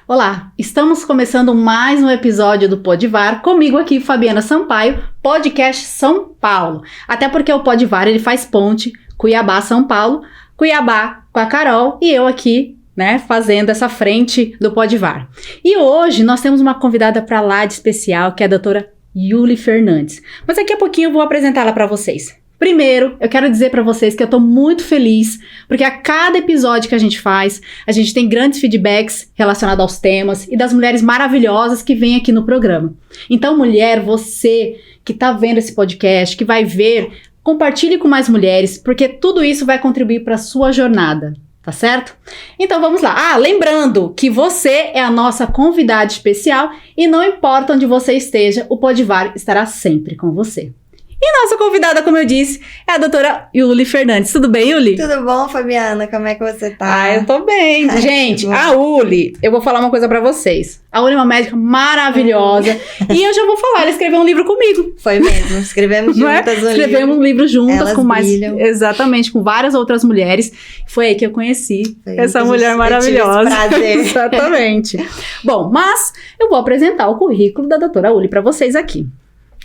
Olá, estamos começando mais um episódio do Podvar, comigo aqui, Fabiana Sampaio, podcast São Paulo. Até porque o Podvar, ele faz ponte Cuiabá-São Paulo, Cuiabá com a Carol e eu aqui, né, fazendo essa frente do Podvar. E hoje nós temos uma convidada para lá de especial, que é a doutora Yuli Fernandes. Mas daqui a pouquinho eu vou apresentá-la para vocês. Primeiro, eu quero dizer para vocês que eu tô muito feliz, porque a cada episódio que a gente faz, a gente tem grandes feedbacks relacionados aos temas e das mulheres maravilhosas que vêm aqui no programa. Então, mulher, você que tá vendo esse podcast, que vai ver, compartilhe com mais mulheres, porque tudo isso vai contribuir para a sua jornada, tá certo? Então, vamos lá. Lembrando que você é a nossa convidada especial e não importa onde você esteja, o Podvar estará sempre com você. E nossa convidada, como eu disse, é a doutora Yuli Fernandes. Tudo bem, Yuli? Tudo bom, Fabiana? Como é que você tá? Eu tô bem. Gente, a Yuli, eu vou falar uma coisa pra vocês. A Yuli é uma médica maravilhosa. E eu já vou falar, ela escreveu um livro comigo. Foi mesmo, escrevemos juntas um livro. Escrevemos um livro juntas. Elas com mais. brilham. Exatamente, com várias outras mulheres. Foi aí que eu conheci essa mulher maravilhosa. Prazer. Exatamente. Bom, mas eu vou apresentar o currículo da doutora Yuli pra vocês aqui.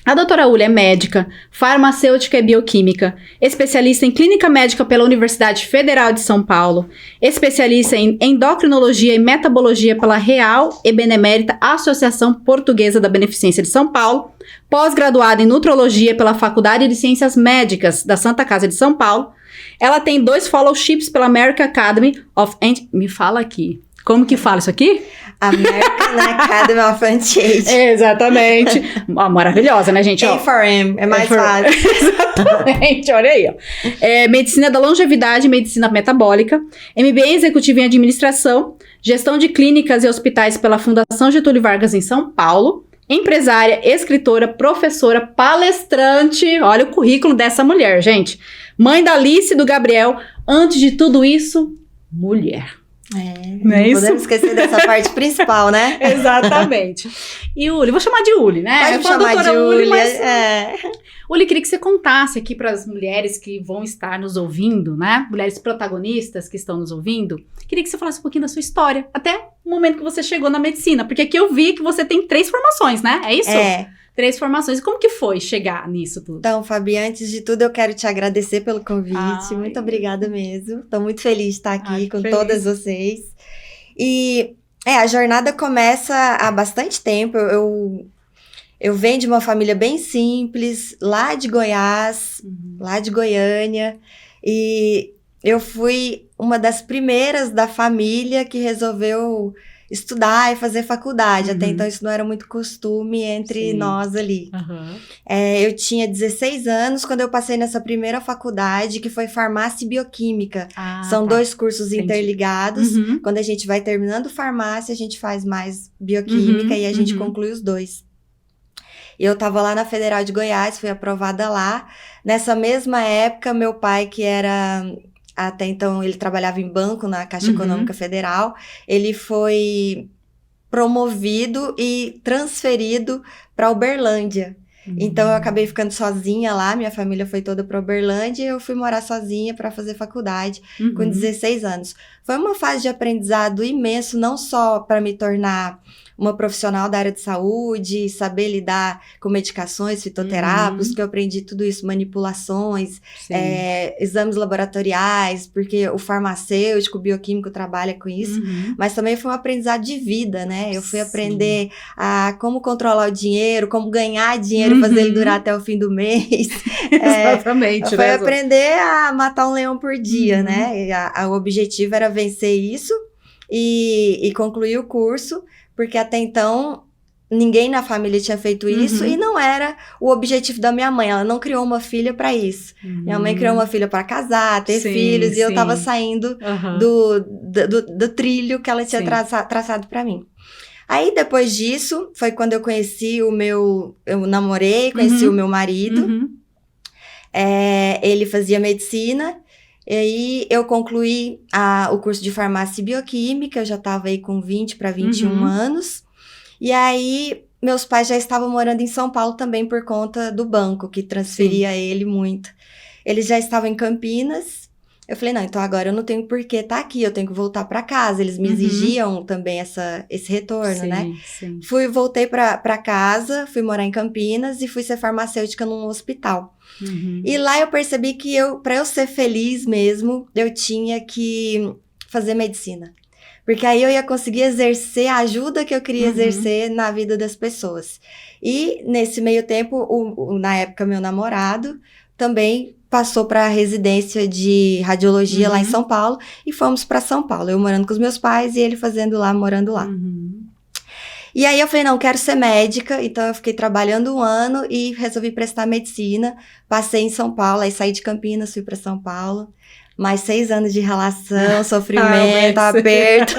A doutora Yuli é médica, farmacêutica e bioquímica, especialista em clínica médica pela Universidade Federal de São Paulo, especialista em endocrinologia e metabologia pela Real e Benemérita Associação Portuguesa da Beneficência de São Paulo, pós-graduada em nutrologia pela Faculdade de Ciências Médicas da Santa Casa de São Paulo. Ela tem 2 fellowships pela American Academy of... Me fala aqui. Como que fala isso aqui? American Academy of Anti-Aging. Exatamente. Maravilhosa, né, gente? A4M, é mais fácil. Exatamente, olha aí. Medicina da longevidade e medicina metabólica. MBA executivo em administração. Gestão de clínicas e hospitais pela Fundação Getúlio Vargas em São Paulo. Empresária, escritora, professora, palestrante. Olha o currículo dessa mulher, gente. Mãe da Alice e do Gabriel. Antes de tudo isso, mulher. Não podemos esquecer dessa parte principal, né? Exatamente. E Yuli, vou chamar de Yuli, né? Pode chamar de Yuli, mas... Yuli, queria que você contasse aqui para as mulheres que vão estar nos ouvindo, né? Mulheres protagonistas que estão nos ouvindo. Queria que você falasse um pouquinho da sua história, até o momento que você chegou na medicina. Porque aqui eu vi que você tem 3 formações, né? É isso? 3 formações. Como que foi chegar nisso tudo? Então, Fabi, antes de tudo, eu quero te agradecer pelo convite. Muito obrigada mesmo. Estou muito feliz de estar aqui com todas vocês. E a jornada começa há bastante tempo. Eu venho de uma família bem simples, lá de Goiás, lá de Goiânia. E eu fui uma das primeiras da família que resolveu estudar e fazer faculdade. Até então isso não era muito costume entre nós ali. Eu tinha 16 anos quando eu passei nessa primeira faculdade, que foi farmácia e bioquímica. São 2 cursos interligados. Quando a gente vai terminando farmácia, a gente faz mais bioquímica e a gente conclui os 2. E eu tava lá na Federal de Goiás, fui aprovada lá. Nessa mesma época, meu pai, que era... Até então, ele trabalhava em banco na Caixa Econômica Federal. Ele foi promovido e transferido para Uberlândia. Então, eu acabei ficando sozinha lá. Minha família foi toda para Uberlândia e eu fui morar sozinha para fazer faculdade com 16 anos. Foi uma fase de aprendizado imenso, não só para me tornar uma profissional da área de saúde, saber lidar com medicações, fitoterápicos, que eu aprendi tudo isso, manipulações, exames laboratoriais, porque o farmacêutico, o bioquímico trabalha com isso, mas também foi um aprendizado de vida, né? Eu fui aprender a como controlar o dinheiro, como ganhar dinheiro e fazer ele durar até o fim do mês. Exatamente. Foi aprender a matar um leão por dia, né? O objetivo era vencer isso e concluir o curso, porque até então ninguém na família tinha feito isso e não era o objetivo da minha mãe. Ela não criou uma filha para isso. Minha mãe criou uma filha para casar, ter filhos, e eu tava saindo do trilho que ela tinha traçado para mim. Aí, depois disso, foi quando eu conheci eu namorei, conheci o meu marido. Ele fazia medicina. E aí, eu concluí o curso de farmácia e bioquímica. Eu já estava aí com 20 para 21 anos. E aí, meus pais já estavam morando em São Paulo também por conta do banco, que transferia ele muito. Eles já estavam em Campinas. Eu falei, não, então agora eu não tenho por que estar aqui, eu tenho que voltar para casa. Eles me exigiam também esse retorno, sim, né? Sim. Voltei para casa, fui morar em Campinas e fui ser farmacêutica num hospital. E lá eu percebi que para eu ser feliz mesmo, eu tinha que fazer medicina. Porque aí eu ia conseguir exercer a ajuda que eu queria exercer na vida das pessoas. E nesse meio tempo, na época, meu namorado também passou para a residência de radiologia lá em São Paulo e fomos para São Paulo. Eu morando com os meus pais e ele morando lá. E aí eu falei, não, quero ser médica. Então eu fiquei trabalhando 1 ano e resolvi prestar medicina. Passei em São Paulo, aí saí de Campinas, fui para São Paulo. Mais 6 anos de relação, sofrimento, aperto.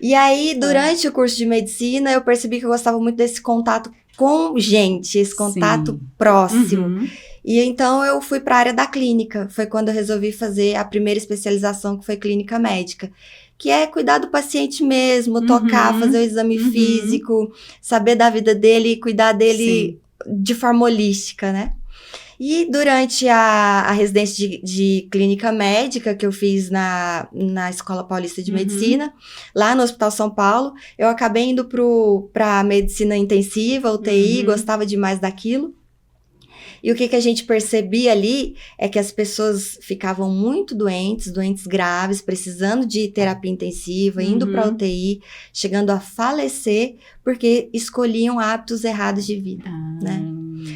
E aí, durante o curso de medicina, eu percebi que eu gostava muito desse contato com gente, esse contato próximo. E então eu fui para a área da clínica. Foi quando eu resolvi fazer a primeira especialização, que foi clínica médica. Que é cuidar do paciente mesmo, tocar, fazer o exame físico, saber da vida dele, cuidar dele de forma holística, né? E durante a residência de clínica médica que eu fiz na Escola Paulista de Medicina, lá no Hospital São Paulo, eu acabei indo para medicina intensiva, UTI, gostava demais daquilo. E o que a gente percebia ali é que as pessoas ficavam muito doentes graves, precisando de terapia intensiva, indo para UTI, chegando a falecer, porque escolhiam hábitos errados de vida, né?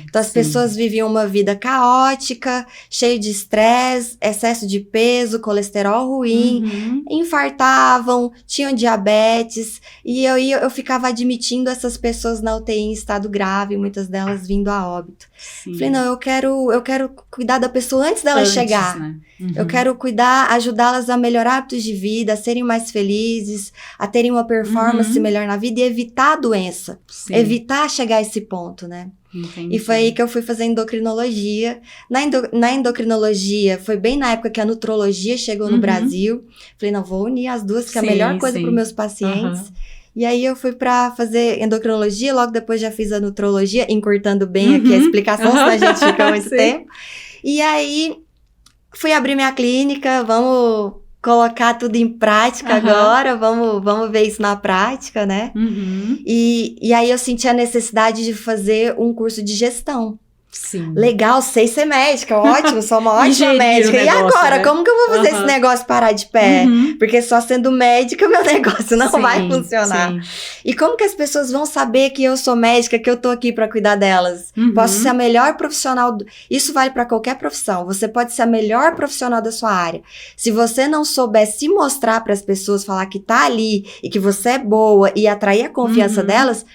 Então as pessoas viviam uma vida caótica, cheia de estresse, excesso de peso, colesterol ruim, infartavam, tinham diabetes, e eu ficava admitindo essas pessoas na UTI em estado grave, muitas delas vindo a óbito. Falei, não, eu quero cuidar da pessoa antes dela chegar. Né? Eu quero ajudá-las a melhorar hábitos de vida, a serem mais felizes, a terem uma performance melhor na vida e evitar a doença, evitar chegar a esse ponto, né? Entendi. E foi aí que eu fui fazer endocrinologia. Na endocrinologia, foi bem na época que a nutrologia chegou no Brasil. Falei, não, vou unir as duas, que é a melhor coisa para os meus pacientes. E aí eu fui para fazer endocrinologia, logo depois já fiz a nutrologia, encurtando bem aqui a explicação, senão a gente fica muito tempo. E aí fui abrir minha clínica, vamos colocar tudo em prática agora, vamos ver isso na prática, né? E aí eu senti a necessidade de fazer um curso de gestão. Sim. Legal, sei ser médica, ótimo, sou uma ótima médica. E agora, como que eu vou fazer esse negócio parar de pé? Porque só sendo médica, meu negócio não vai funcionar. E como que as pessoas vão saber que eu sou médica, que eu tô aqui pra cuidar delas? Posso ser a melhor profissional, isso vale pra qualquer profissão, você pode ser a melhor profissional da sua área. Se você não souber se mostrar pras pessoas, falar que tá ali e que você é boa e atrair a confiança delas,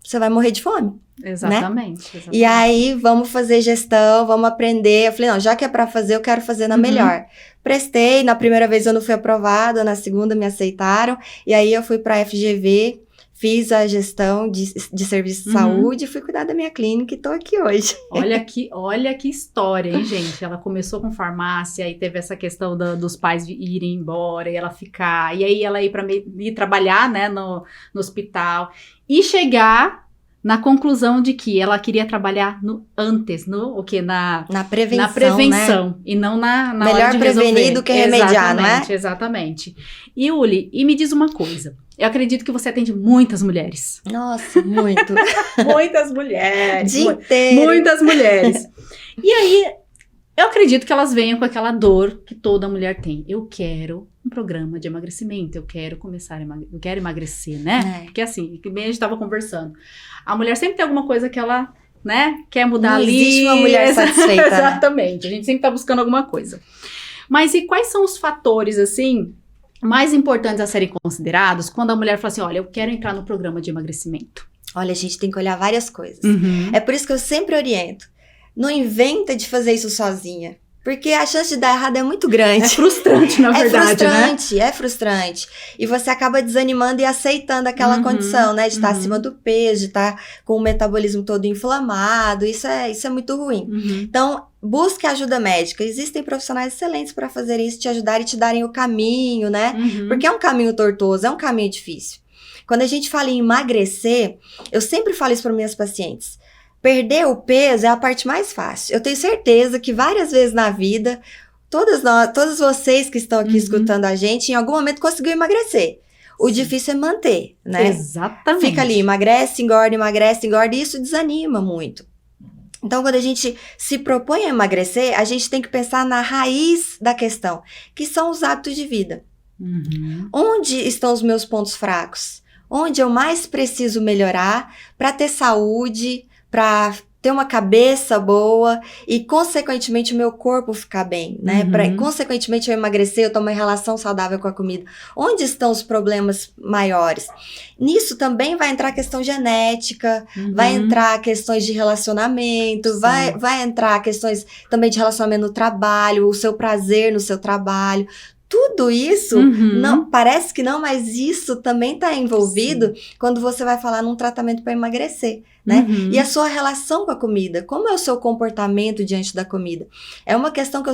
você vai morrer de fome. Exatamente, né? E aí, vamos fazer gestão, vamos aprender. Eu falei, não, já que é pra fazer, eu quero fazer na melhor. Prestei, na primeira vez eu não fui aprovada, na segunda me aceitaram. E aí, eu fui pra FGV, fiz a gestão de serviço de saúde, fui cuidar da minha clínica e tô aqui hoje. Olha que história, hein, gente? Ela começou com farmácia, aí teve essa questão dos pais irem embora e ela ficar. E aí, ela ir trabalhar, né, no hospital. E chegar na conclusão de que ela queria trabalhar na prevenção, né? E não na melhor hora de prevenir resolver. Do que remediar, não é? Exatamente. E Uli, me diz uma coisa. Eu acredito que você atende muitas mulheres. Nossa, muito. Muitas mulheres. Dia inteiro. Muitas mulheres. E aí, eu acredito que elas venham com aquela dor que toda mulher tem. Eu quero um programa de emagrecimento, eu quero eu quero emagrecer, né? Porque assim, que bem a gente estava conversando. A mulher sempre tem alguma coisa que ela, né, quer mudar ali. Não existe uma mulher satisfeita. Exatamente, a gente sempre tá buscando alguma coisa. Mas e quais são os fatores, assim, mais importantes a serem considerados quando a mulher fala assim, olha, eu quero entrar no programa de emagrecimento? Olha, a gente tem que olhar várias coisas. É por isso que eu sempre oriento. Não inventa de fazer isso sozinha. Porque a chance de dar errado é muito grande. É frustrante, na verdade, É frustrante. E você acaba desanimando e aceitando aquela condição, né? De estar acima do peso, de estar com o metabolismo todo inflamado. Isso é muito ruim. Então, busque ajuda médica. Existem profissionais excelentes para fazer isso, te ajudarem e te darem o caminho, né? Porque é um caminho tortuoso, é um caminho difícil. Quando a gente fala em emagrecer, eu sempre falo isso para minhas pacientes. Perder o peso é a parte mais fácil. Eu tenho certeza que várias vezes na vida, todos vocês que estão aqui escutando a gente, em algum momento conseguiu emagrecer. O difícil é manter, né? Exatamente. Fica ali, emagrece, engorda, e isso desanima muito. Então, quando a gente se propõe a emagrecer, a gente tem que pensar na raiz da questão, que são os hábitos de vida. Onde estão os meus pontos fracos? Onde eu mais preciso melhorar para ter saúde, para ter uma cabeça boa e, consequentemente, o meu corpo ficar bem, né? Consequentemente, eu emagrecer, eu ter uma relação saudável com a comida. Onde estão os problemas maiores? Nisso também vai entrar a questão genética, vai entrar questões de relacionamento, vai entrar questões também de relacionamento no trabalho, o seu prazer no seu trabalho. Tudo isso, não, parece que não, mas isso também está envolvido quando você vai falar num tratamento para emagrecer, né? E a sua relação com a comida, como é o seu comportamento diante da comida? É uma questão que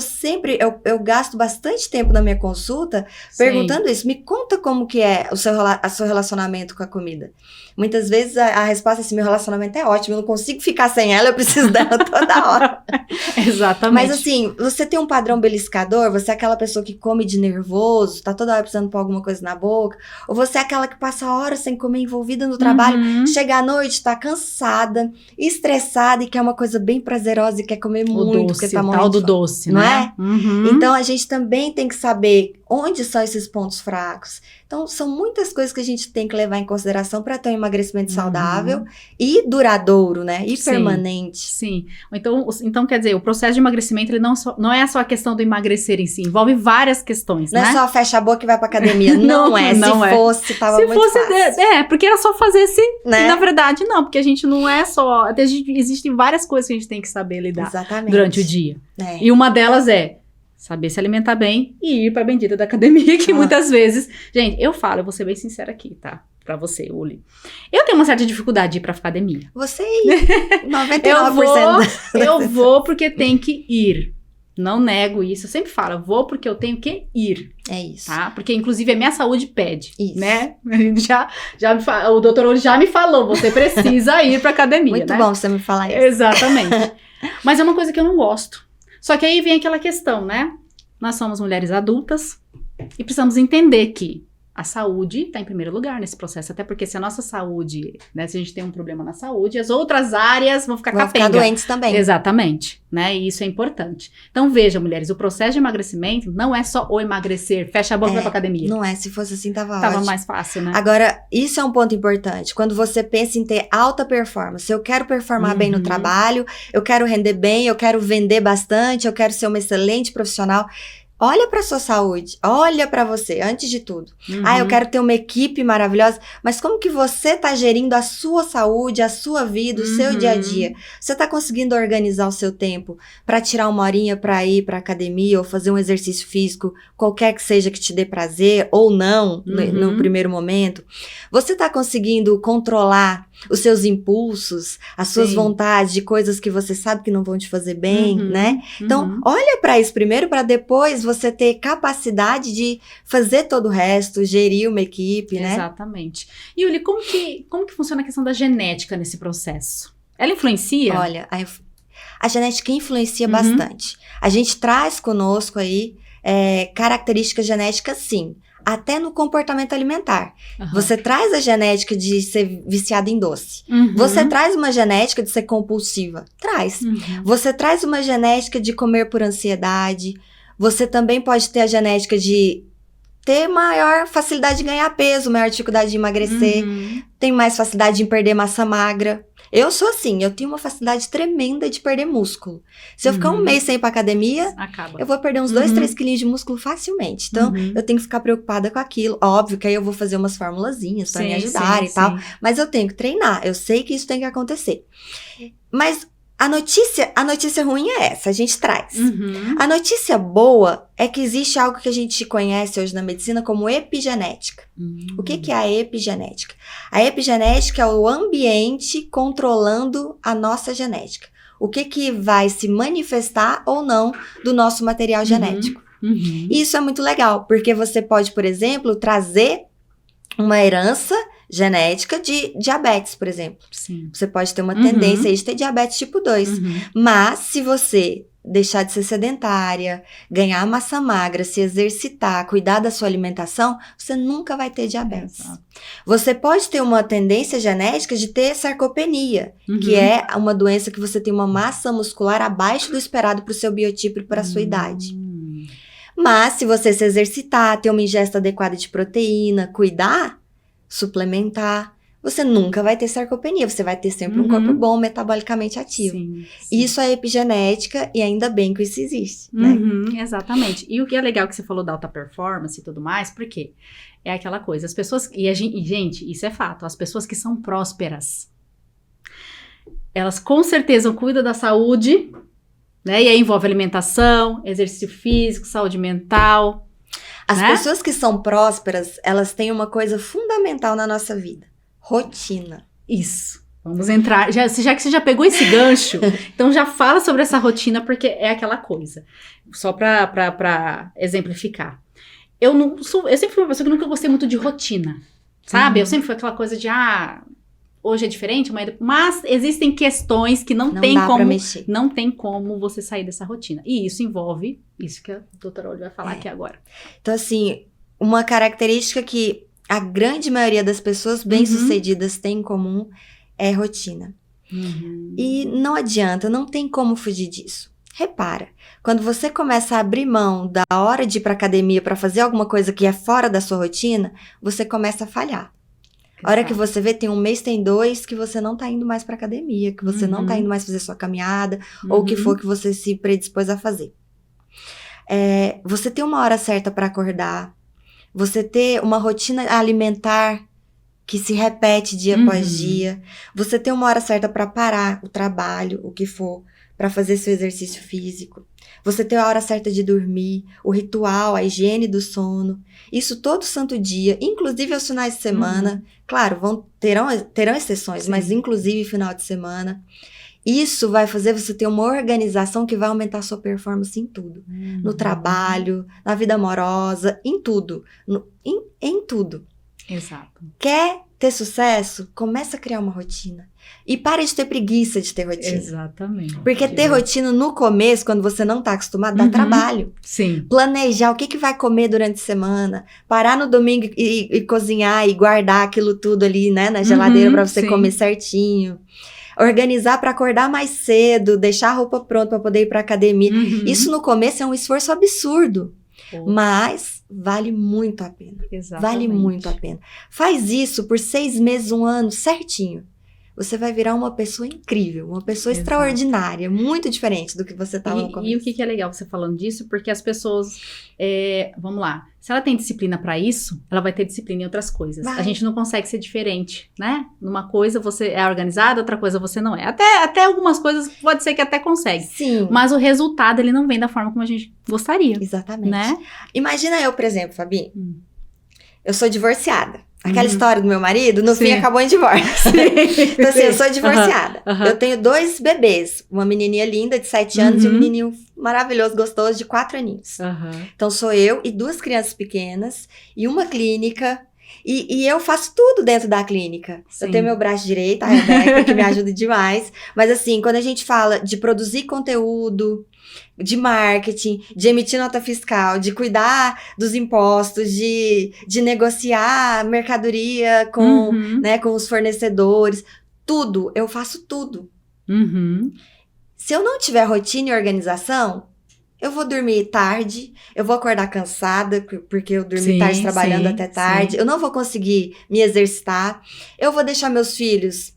eu gasto bastante tempo na minha consulta perguntando isso. Me conta como que é o seu relacionamento com a comida. Muitas vezes a resposta é assim, meu relacionamento é ótimo, eu não consigo ficar sem ela, eu preciso dela toda hora. Exatamente. Mas assim, você tem um padrão beliscador, você é aquela pessoa que come de nervoso, tá toda hora precisando pôr alguma coisa na boca, ou você é aquela que passa horas sem comer, envolvida no trabalho, chega à noite, tá cansada, estressada e quer uma coisa bem prazerosa e quer comer muito, porque tá morrendo o tal do de fome, doce, não né? é? Então a gente também tem que saber onde são esses pontos fracos. Então, são muitas coisas que a gente tem que levar em consideração para ter um emagrecimento saudável e duradouro, né? E permanente. Sim. Então, quer dizer, o processo de emagrecimento, ele não é só a questão do emagrecer em si, envolve várias questões, né? Não é só fecha a boca e vai pra academia. Não é. Se fosse, tava muito fácil. Porque era só fazer esse... Né? Na verdade, não. Porque a gente não é só... Existem várias coisas que a gente tem que saber lidar durante o dia. E uma delas é saber se alimentar bem e ir pra bendita da academia, que muitas vezes... Gente, eu vou ser bem sincera aqui, tá? Pra você, Uli. Eu tenho uma certa dificuldade de ir pra academia. Você 99%. Eu vou porque tem que ir. Não nego isso. Eu sempre falo, eu vou porque eu tenho que ir. É isso. Tá? Porque, inclusive, a minha saúde pede. Isso. Né? O doutor Uli já me falou, você precisa ir pra academia, Muito né? bom você me falar isso. Exatamente. Mas é uma coisa que eu não gosto. Só que aí vem aquela questão, né? Nós somos mulheres adultas e precisamos entender que a saúde está em primeiro lugar nesse processo, até porque se a nossa saúde, né, se a gente tem um problema na saúde, as outras áreas vão ficar capenga. Vão ficar doentes também. Exatamente, né, e isso é importante. Então veja, mulheres, o processo de emagrecimento não é só o emagrecer, fecha a boca e vai pra academia. Não é, se fosse assim tava ótimo. Tava mais fácil, né? Agora, isso é um ponto importante, quando você pensa em ter alta performance, eu quero performar bem no trabalho, eu quero render bem, eu quero vender bastante, eu quero ser uma excelente profissional. Olha para sua saúde, olha para você, antes de tudo. Eu quero ter uma equipe maravilhosa, mas como que você tá gerindo a sua saúde, a sua vida, o seu dia a dia? Você tá conseguindo organizar o seu tempo para tirar uma horinha para ir para academia ou fazer um exercício físico, qualquer que seja que te dê prazer ou não, no primeiro momento? Você tá conseguindo controlar os seus impulsos, as suas vontades de coisas que você sabe que não vão te fazer bem, né? Então, olha para isso primeiro, para depois você ter capacidade de fazer todo o resto, gerir uma equipe, né? Exatamente. E, Uli, como que funciona a questão da genética nesse processo? Ela influencia? Olha, a genética influencia bastante. A gente traz conosco aí características genéticas, sim. Até no comportamento alimentar. Você traz a genética de ser viciada em doce. Você traz uma genética de ser compulsiva. Traz. Você traz uma genética de comer por ansiedade. Você também pode ter a genética de ter maior facilidade de ganhar peso, maior dificuldade de emagrecer. Tem mais facilidade em perder massa magra. Eu sou assim, eu tenho uma facilidade tremenda de perder músculo. Se eu ficar um mês sem ir pra academia, eu vou perder uns 2, 3 quilinhos de músculo facilmente. Então, eu tenho que ficar preocupada com aquilo. Óbvio que aí eu vou fazer umas formulazinhas pra me ajudar e tal. Mas eu tenho que treinar. Eu sei que isso tem que acontecer. Mas a notícia ruim é essa, a gente traz. A notícia boa é que existe algo que a gente conhece hoje na medicina como epigenética. O que é a epigenética? A epigenética é o ambiente controlando a nossa genética. O que vai se manifestar ou não do nosso material genético. E isso é muito legal, porque você pode, por exemplo, trazer uma herança genética de diabetes, por exemplo. Sim. Você pode ter uma tendência aí de ter diabetes tipo 2. Mas, se você deixar de ser sedentária, ganhar massa magra, se exercitar, cuidar da sua alimentação, você nunca vai ter diabetes. Exato. Você pode ter uma tendência genética de ter sarcopenia, que é uma doença que você tem uma massa muscular abaixo do esperado para o seu biotipo e para a sua idade. Mas se você se exercitar, ter uma ingesta adequada de proteína, cuidar, suplementar, você nunca vai ter sarcopenia, você vai ter sempre um corpo bom, metabolicamente ativo. Sim. Isso é epigenética e ainda bem que isso existe, né? Exatamente. E o que é legal que você falou da alta performance e tudo mais, por quê? É aquela coisa, as pessoas, e gente, isso é fato, as pessoas que são prósperas, elas com certeza cuidam da saúde, né? E aí envolve alimentação, exercício físico, saúde mental. As né? pessoas que são prósperas, elas têm uma coisa fundamental na nossa vida. Rotina. Isso. Vamos entrar. Já que você já pegou esse gancho, então já fala sobre essa rotina, porque é aquela coisa. Só pra exemplificar. Eu sempre fui uma pessoa que nunca gostei muito de rotina. Sabe? Eu sempre fui aquela coisa de, hoje é diferente, mas existem questões que não tem como mexer. Não tem como você sair dessa rotina. E isso envolve isso que a doutora Olho vai falar aqui agora. Então, assim, uma característica que a grande maioria das pessoas bem-sucedidas tem em comum é rotina. E não adianta, não tem como fugir disso. Repara, quando você começa a abrir mão da hora de ir pra academia para fazer alguma coisa que é fora da sua rotina, você começa a falhar. A hora que você vê, tem um mês, tem 2, que você não tá indo mais pra academia, que você não tá indo mais fazer sua caminhada, ou o que for que você se predispôs a fazer. Você ter uma hora certa para acordar, você ter uma rotina alimentar que se repete dia após dia, você ter uma hora certa para parar o trabalho, o que for, para fazer seu exercício físico, você ter a hora certa de dormir, o ritual, a higiene do sono, isso todo santo dia, inclusive aos finais de semana, claro, terão exceções, mas inclusive final de semana. Isso vai fazer você ter uma organização que vai aumentar a sua performance em tudo. No trabalho, na vida amorosa, em tudo. Em tudo. Exato. Quer ter sucesso? Começa a criar uma rotina. E pare de ter preguiça de ter rotina. Exatamente. Porque ter rotina no começo, quando você não tá acostumado, dá trabalho. Sim. Planejar o que vai comer durante a semana. Parar no domingo e cozinhar e guardar aquilo tudo ali, né, na geladeira para você comer certinho. Organizar para acordar mais cedo, deixar a roupa pronta para poder ir para academia. Isso no começo é um esforço absurdo, mas vale muito a pena. Exatamente. Vale muito a pena. Faz isso por 6 meses, 1 ano, certinho. Você vai virar uma pessoa incrível, uma pessoa extraordinária, muito diferente do que você estava no começo. E o que é legal você falando disso? Porque as pessoas, vamos lá, se ela tem disciplina para isso, ela vai ter disciplina em outras coisas. A gente não consegue ser diferente, né? Numa coisa você é organizada, outra coisa você não é. Até algumas coisas pode ser que até consegue. Sim. Mas o resultado, ele não vem da forma como a gente gostaria. Exatamente. Né? Imagina eu, por exemplo, Fabi, eu sou divorciada. Aquela história do meu marido, no fim, acabou em divórcio. Então, assim, eu sou divorciada. Eu tenho 2 bebês. Uma menininha linda, de 7 anos, e um menininho maravilhoso, gostoso, de 4 aninhos. Então, sou eu e 2 crianças pequenas, e uma clínica. E eu faço tudo dentro da clínica. Eu tenho meu braço direito, a Rebeca, que me ajuda demais. Mas, assim, quando a gente fala de produzir conteúdo, de marketing, de emitir nota fiscal, de cuidar dos impostos, de negociar mercadoria com, né, com os fornecedores, tudo, eu faço tudo. Se eu não tiver rotina e organização, eu vou dormir tarde, eu vou acordar cansada, porque eu dormi tarde trabalhando até tarde, eu não vou conseguir me exercitar, eu vou deixar meus filhos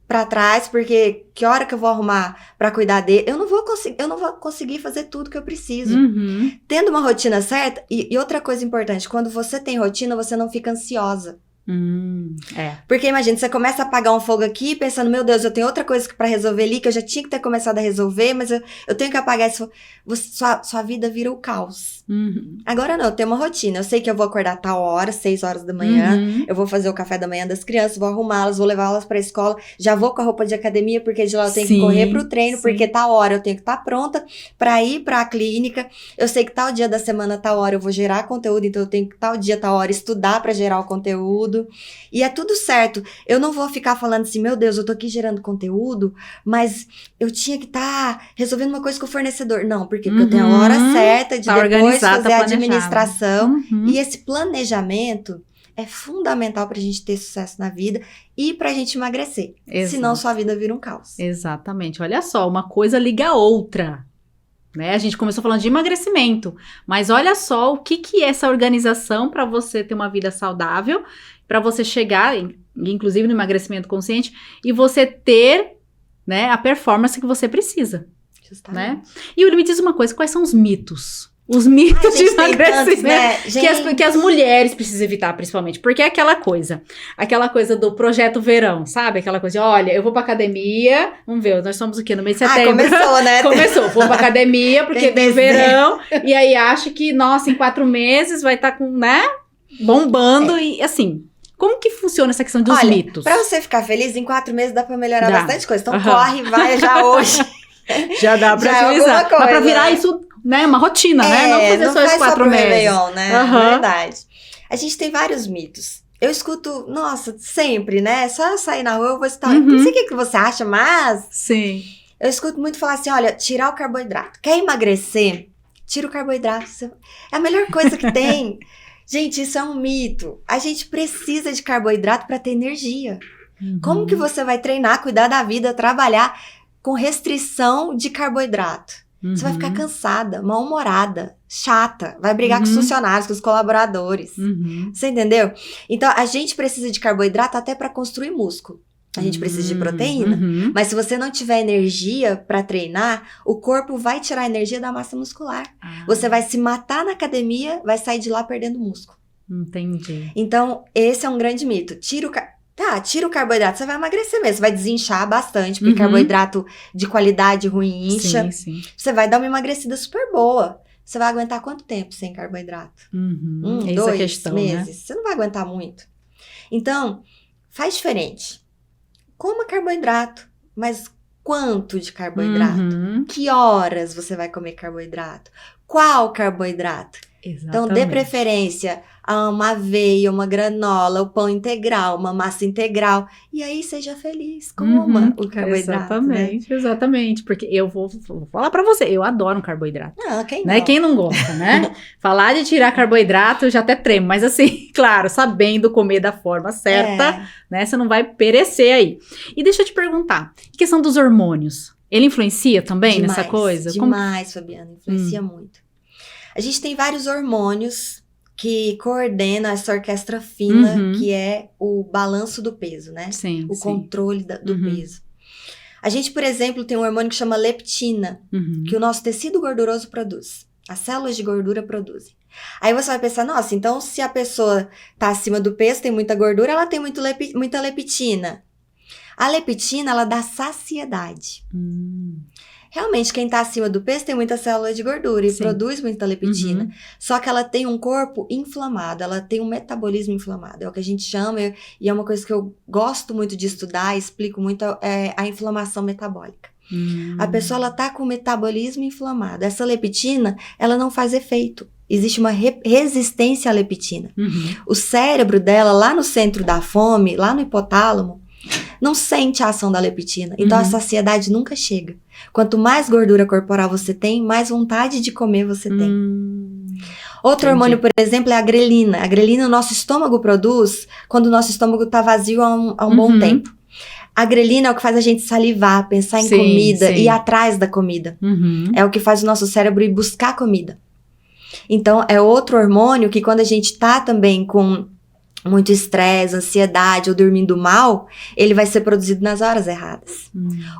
pra trás, porque que hora que eu vou arrumar pra cuidar dele? Eu não vou conseguir fazer tudo que eu preciso. Tendo uma rotina certa, e outra coisa importante, quando você tem rotina, você não fica ansiosa. Porque imagina, você começa a apagar um fogo aqui, pensando, meu Deus, eu tenho outra coisa pra resolver ali, que eu já tinha que ter começado a resolver, mas eu tenho que apagar esse fogo. Sua vida vira o caos. Agora não, eu tenho uma rotina, eu sei que eu vou acordar a tal hora, 6 horas da manhã, eu vou fazer o café da manhã das crianças, vou arrumá-las, vou levá-las pra escola, já vou com a roupa de academia, porque de lá eu tenho que correr pro treino, porque tal hora eu tenho que estar pronta pra ir pra clínica, eu sei que tal dia da semana, tal hora eu vou gerar conteúdo, então eu tenho que tal dia, tal hora estudar pra gerar o conteúdo. conteúdo. E é tudo certo. Eu não vou ficar falando assim, meu Deus, eu tô aqui gerando conteúdo, mas eu tinha que estar resolvendo uma coisa com o fornecedor. Não, porque eu tenho a hora certa de depois fazer a administração. E esse planejamento é fundamental pra gente ter sucesso na vida e pra gente emagrecer. Senão sua vida vira um caos. Exatamente. Olha só, uma coisa liga a outra. Né? A gente começou falando de emagrecimento, mas olha só o que é essa organização para você ter uma vida saudável, para você chegar, inclusive no emagrecimento consciente, e você ter, né, a performance que você precisa. Justamente. Né? E me diz uma coisa, quais são os mitos? Os mitos de emagrecimento, né? que as mulheres precisam evitar, principalmente. Porque é aquela coisa do projeto verão, sabe? Aquela coisa de, olha, eu vou pra academia, vamos ver, nós somos o quê? No mês de setembro. Começou, né? Começou, vou pra academia, porque vem verão, e aí acho que, nossa, em 4 meses vai estar com, né, bombando, e assim... Como que funciona essa questão dos mitos? Pra você ficar feliz, em 4 meses dá pra melhorar bastante coisa. Então corre, vai já hoje. Já dá pra utilizar. Dá pra virar isso... Né, uma rotina, né? Não fazer só os 4 meses. Réveillon, né? Verdade. A gente tem vários mitos. Eu escuto, nossa, sempre, né? Só eu sair na rua, eu vou escutar. Não sei o que você acha, mas... Sim. Eu escuto muito falar assim, olha, tirar o carboidrato. Quer emagrecer? Tira o carboidrato. É a melhor coisa que tem. Gente, isso é um mito. A gente precisa de carboidrato para ter energia. Como que você vai treinar, cuidar da vida, trabalhar com restrição de carboidrato? Você vai ficar cansada, mal-humorada, chata, vai brigar com os funcionários, com os colaboradores. Você entendeu? Então, a gente precisa de carboidrato até para construir músculo. A gente precisa de proteína. Mas se você não tiver energia para treinar, o corpo vai tirar a energia da massa muscular. Você vai se matar na academia, vai sair de lá perdendo músculo. Entendi. Então, esse é um grande mito. Tira o carboidrato, você vai emagrecer mesmo, você vai desinchar bastante, porque carboidrato de qualidade ruim incha. Sim. Você vai dar uma emagrecida super boa. Você vai aguentar quanto tempo sem carboidrato? 2 questão, meses. Né? Você não vai aguentar muito. Então, faz diferente. Coma carboidrato, mas quanto de carboidrato? Que horas você vai comer carboidrato? Qual carboidrato? Exatamente. Então, dê preferência a uma aveia, uma granola, o pão integral, uma massa integral. E aí, seja feliz, coma o carboidrato. Exatamente. Porque eu vou falar pra você, eu adoro um carboidrato. Quem não? Quem não gosta, né? Falar de tirar carboidrato, eu já até tremo. Mas assim, claro, sabendo comer da forma certa, né? Você não vai perecer aí. E deixa eu te perguntar, a questão dos hormônios, ele influencia também nessa coisa? Demais, Fabiana, influencia muito. A gente tem vários hormônios que coordenam essa orquestra fina, que é o balanço do peso, né? O controle do peso. A gente, por exemplo, tem um hormônio que chama leptina, que o nosso tecido gorduroso produz. As células de gordura produzem. Aí você vai pensar, nossa, então se a pessoa tá acima do peso, tem muita gordura, ela tem muita leptina. A leptina, ela dá saciedade. Realmente, quem tá acima do peso tem muita célula de gordura e produz muita leptina. Só que ela tem um corpo inflamado, ela tem um metabolismo inflamado. É o que a gente chama, e é uma coisa que eu gosto muito de estudar, explico muito, é a inflamação metabólica. A pessoa, ela tá com o metabolismo inflamado. Essa leptina, ela não faz efeito. Existe uma resistência à leptina. O cérebro dela, lá no centro da fome, lá no hipotálamo, não sente a ação da leptina. Então, a saciedade nunca chega. Quanto mais gordura corporal você tem, mais vontade de comer você tem. Outro hormônio, por exemplo, é a grelina. A grelina o nosso estômago produz quando o nosso estômago está vazio há um bom tempo. A grelina é o que faz a gente salivar, pensar em comida, ir atrás da comida. É o que faz o nosso cérebro ir buscar comida. Então, é outro hormônio que quando a gente tá também com muito estresse, ansiedade ou dormindo mal, ele vai ser produzido nas horas erradas.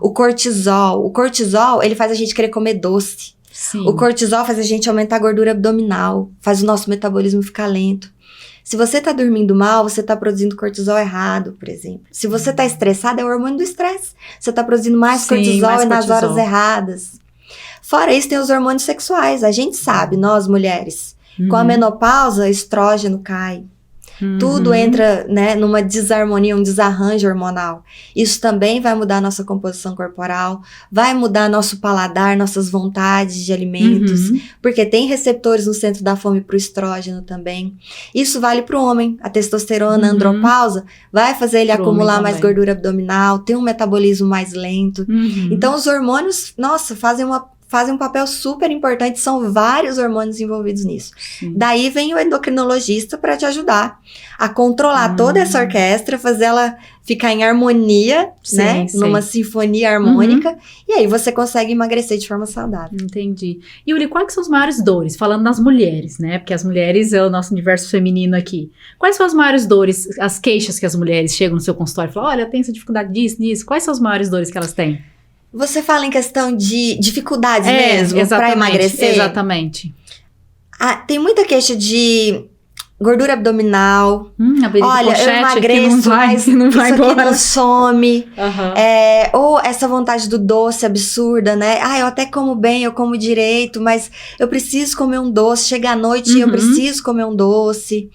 O cortisol, ele faz a gente querer comer doce. O cortisol faz a gente aumentar a gordura abdominal, faz o nosso metabolismo ficar lento. Se você tá dormindo mal, você tá produzindo cortisol errado, por exemplo. Se você tá estressado, é o hormônio do estresse. Você tá produzindo mais cortisol nas horas erradas. Fora isso, tem os hormônios sexuais. A gente sabe, nós mulheres, com a menopausa, estrógeno cai. tudo entra, né, numa desarmonia, um desarranjo hormonal. Isso também vai mudar a nossa composição corporal, vai mudar nosso paladar, nossas vontades de alimentos, porque tem receptores no centro da fome para o estrógeno também. Isso vale para o homem. A testosterona, a andropausa, vai fazer ele acumular mais gordura abdominal, ter um metabolismo mais lento. Então, os hormônios, nossa, fazem um papel super importante, são vários hormônios envolvidos nisso. Daí vem o endocrinologista para te ajudar a controlar toda essa orquestra, fazer ela ficar em harmonia, né? Numa sinfonia harmônica, e aí você consegue emagrecer de forma saudável. Entendi. E Yuri, quais são as maiores dores? Falando das mulheres, né? Porque as mulheres é o nosso universo feminino aqui. Quais são as maiores dores, as queixas que as mulheres chegam no seu consultório e falam, olha, eu tenho essa dificuldade disso. Quais são as maiores dores que elas têm? Você fala em questão de dificuldades mesmo para emagrecer? Exatamente. Tem muita queixa de gordura abdominal. Olha, eu emagreço, mas isso aqui não some. Ou essa vontade do doce absurda, né? Eu até como bem, eu como direito, mas eu preciso comer um doce. Chega à noite e eu preciso comer um doce.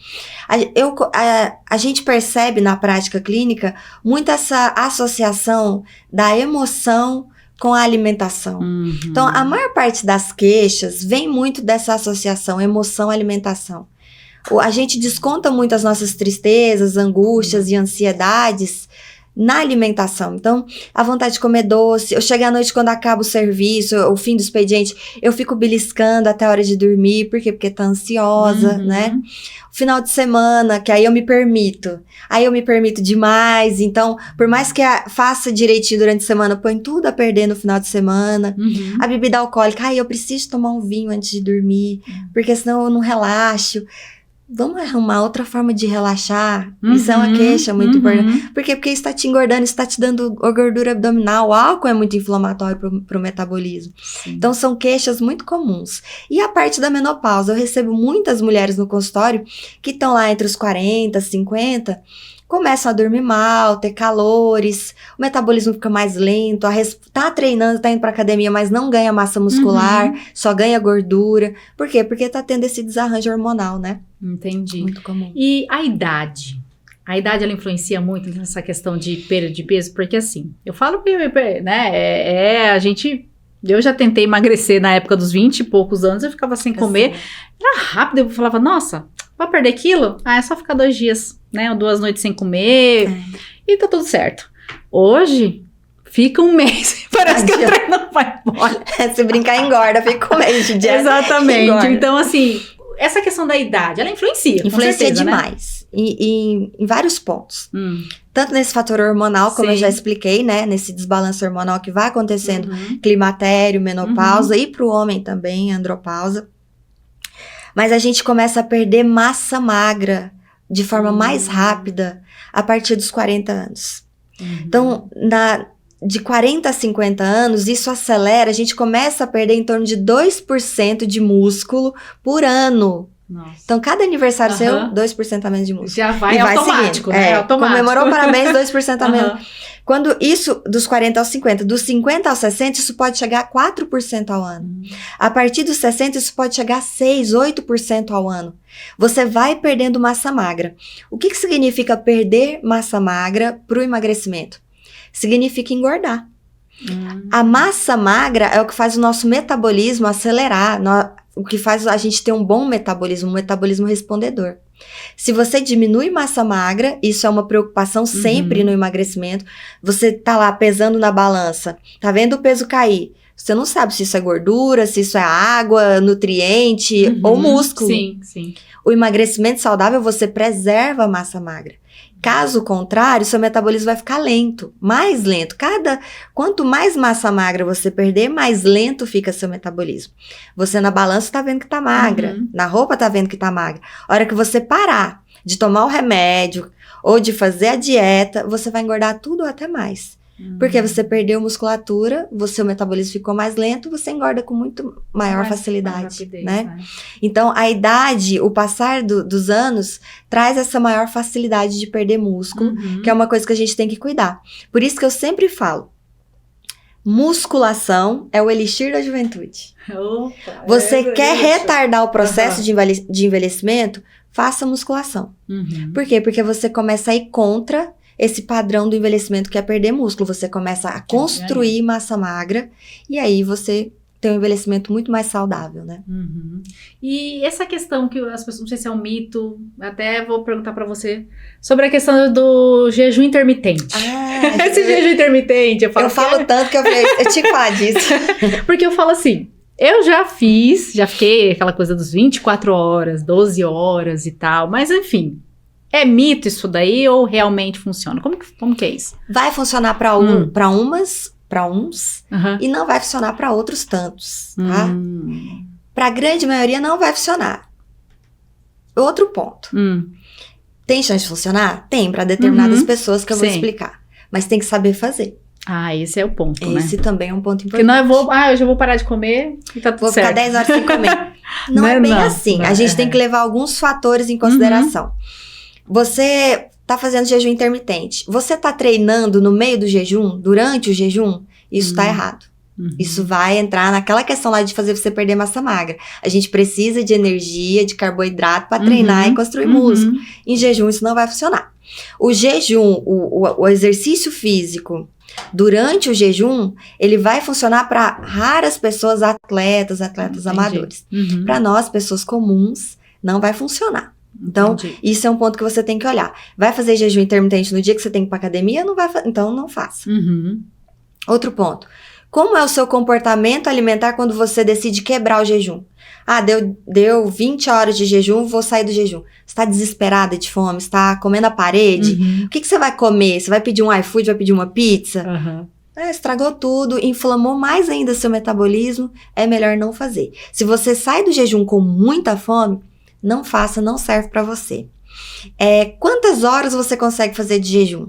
A gente percebe na prática clínica muito essa associação da emoção com a alimentação. Então, a maior parte das queixas vem muito dessa associação emoção-alimentação. A gente desconta muito as nossas tristezas, angústias e ansiedades na alimentação. Então, a vontade de comer doce, eu chego à noite quando acaba o serviço, o fim do expediente, eu fico beliscando até a hora de dormir, por quê? Porque tá ansiosa, né? O final de semana, que aí eu me permito demais, então, por mais que faça direitinho durante a semana, põe tudo a perder no final de semana. A bebida alcoólica, eu preciso tomar um vinho antes de dormir, porque senão eu não relaxo. Vamos arrumar outra forma de relaxar? Isso é uma queixa muito importante. Por quê? Porque isso está te engordando, isso está te dando gordura abdominal. O álcool é muito inflamatório para o metabolismo. Então, são queixas muito comuns. E a parte da menopausa, eu recebo muitas mulheres no consultório que estão lá entre os 40, 50, começam a dormir mal, ter calores, o metabolismo fica mais lento, tá treinando, tá indo pra academia, mas não ganha massa muscular, só ganha gordura. Por quê? Porque tá tendo esse desarranjo hormonal, né? Entendi. Muito comum. E a idade? A idade, ela influencia muito nessa questão de perda de peso? Porque assim, eu falo, né, eu já tentei emagrecer na época dos 20 e poucos anos, eu ficava sem comer, era rápido, eu falava, nossa, vai perder quilo? É só ficar 2 dias, né, ou 2 noites sem comer, e tá tudo certo. Hoje, fica um mês, parece que o treino não vai embora. Se brincar, engorda, fica um mês de dia. Exatamente, engorda. Então assim, essa questão da idade, ela influencia, com certeza, demais, né? em vários pontos. Tanto nesse fator hormonal, como eu já expliquei, né? Nesse desbalanço hormonal que vai acontecendo, climatério, menopausa, e pro homem também, andropausa. Mas a gente começa a perder massa magra de forma mais rápida a partir dos 40 anos. Então, de 40 a 50 anos, isso acelera, a gente começa a perder em torno de 2% de músculo por ano. Nossa. Então, cada aniversário seu, 2% a menos de músculo. Já vai automático, né? Automático. Comemorou, parabéns, 2% a menos. Quando isso, dos 40 aos 50, dos 50 aos 60, isso pode chegar a 4% ao ano. A partir dos 60, isso pode chegar a 6%, 8% ao ano. Você vai perdendo massa magra. O que significa perder massa magra para o emagrecimento? Significa engordar. A massa magra é o que faz o nosso metabolismo acelerar, o que faz a gente ter um bom metabolismo, um metabolismo respondedor. Se você diminui massa magra, isso é uma preocupação sempre no emagrecimento, você tá lá pesando na balança, tá vendo o peso cair, você não sabe se isso é gordura, se isso é água, nutriente ou músculo. Sim. O emagrecimento saudável, você preserva a massa magra. Caso contrário, seu metabolismo vai ficar lento, mais lento. Quanto mais massa magra você perder, mais lento fica seu metabolismo. Você na balança tá vendo que tá magra, na roupa tá vendo que tá magra. A hora que você parar de tomar o remédio ou de fazer a dieta, você vai engordar tudo ou até mais. Porque você musculatura, seu metabolismo ficou mais lento, você engorda com muito maior facilidade, rapidez, né? Então, a idade, o passar dos anos, traz essa maior facilidade de perder músculo, que é uma coisa que a gente tem que cuidar. Por isso que eu sempre falo, musculação é o elixir da juventude. Você quer retardar o processo de envelhecimento? faça musculação. Por quê? Porque você começa a ir contra esse padrão do envelhecimento que é perder músculo. Você começa a construir massa magra e aí você tem um envelhecimento muito mais saudável, né? E essa questão que as pessoas, não sei se é um mito, até vou perguntar pra você, sobre a questão do jejum intermitente. Esse jejum intermitente, eu falo tanto que eu tinha que falar disso. Porque eu falo assim, eu já fiquei aquela coisa dos 24 horas, 12 horas e tal, mas enfim, é mito isso daí ou realmente funciona? Como que é isso? Vai funcionar para uns e não vai funcionar para outros tantos, tá? Para a grande maioria não vai funcionar. Outro ponto. Tem chance de funcionar? Tem, para determinadas pessoas que eu vou explicar. Mas tem que saber fazer. Esse é o ponto, né? Esse também é um ponto importante. Porque não eu já vou parar de comer e tá tudo certo. Vou ficar 10 horas sem comer. Não é bem assim. A gente tem que levar alguns fatores em consideração. Você tá fazendo jejum intermitente. Você tá treinando no meio do jejum, durante o jejum? Isso tá errado. Isso vai entrar naquela questão lá de fazer você perder massa magra. A gente precisa de energia, de carboidrato para treinar e construir músculo. Em jejum isso não vai funcionar. O jejum, o exercício físico durante o jejum, ele vai funcionar para raras pessoas, atletas amadores. Para nós, pessoas comuns, não vai funcionar. Então, isso é um ponto que você tem que olhar. Vai fazer jejum intermitente no dia que você tem que ir pra academia? Não vai, então não faça. Outro ponto. Como é o seu comportamento alimentar quando você decide quebrar o jejum? Deu 20 horas de jejum, vou sair do jejum. Você tá desesperada de fome? Você tá comendo a parede? O que você vai comer? Você vai pedir um iFood? Vai pedir uma pizza? Estragou tudo, inflamou mais ainda seu metabolismo. É melhor não fazer. Se você sai do jejum com muita fome, não faça, não serve pra você. Quantas horas você consegue fazer de jejum?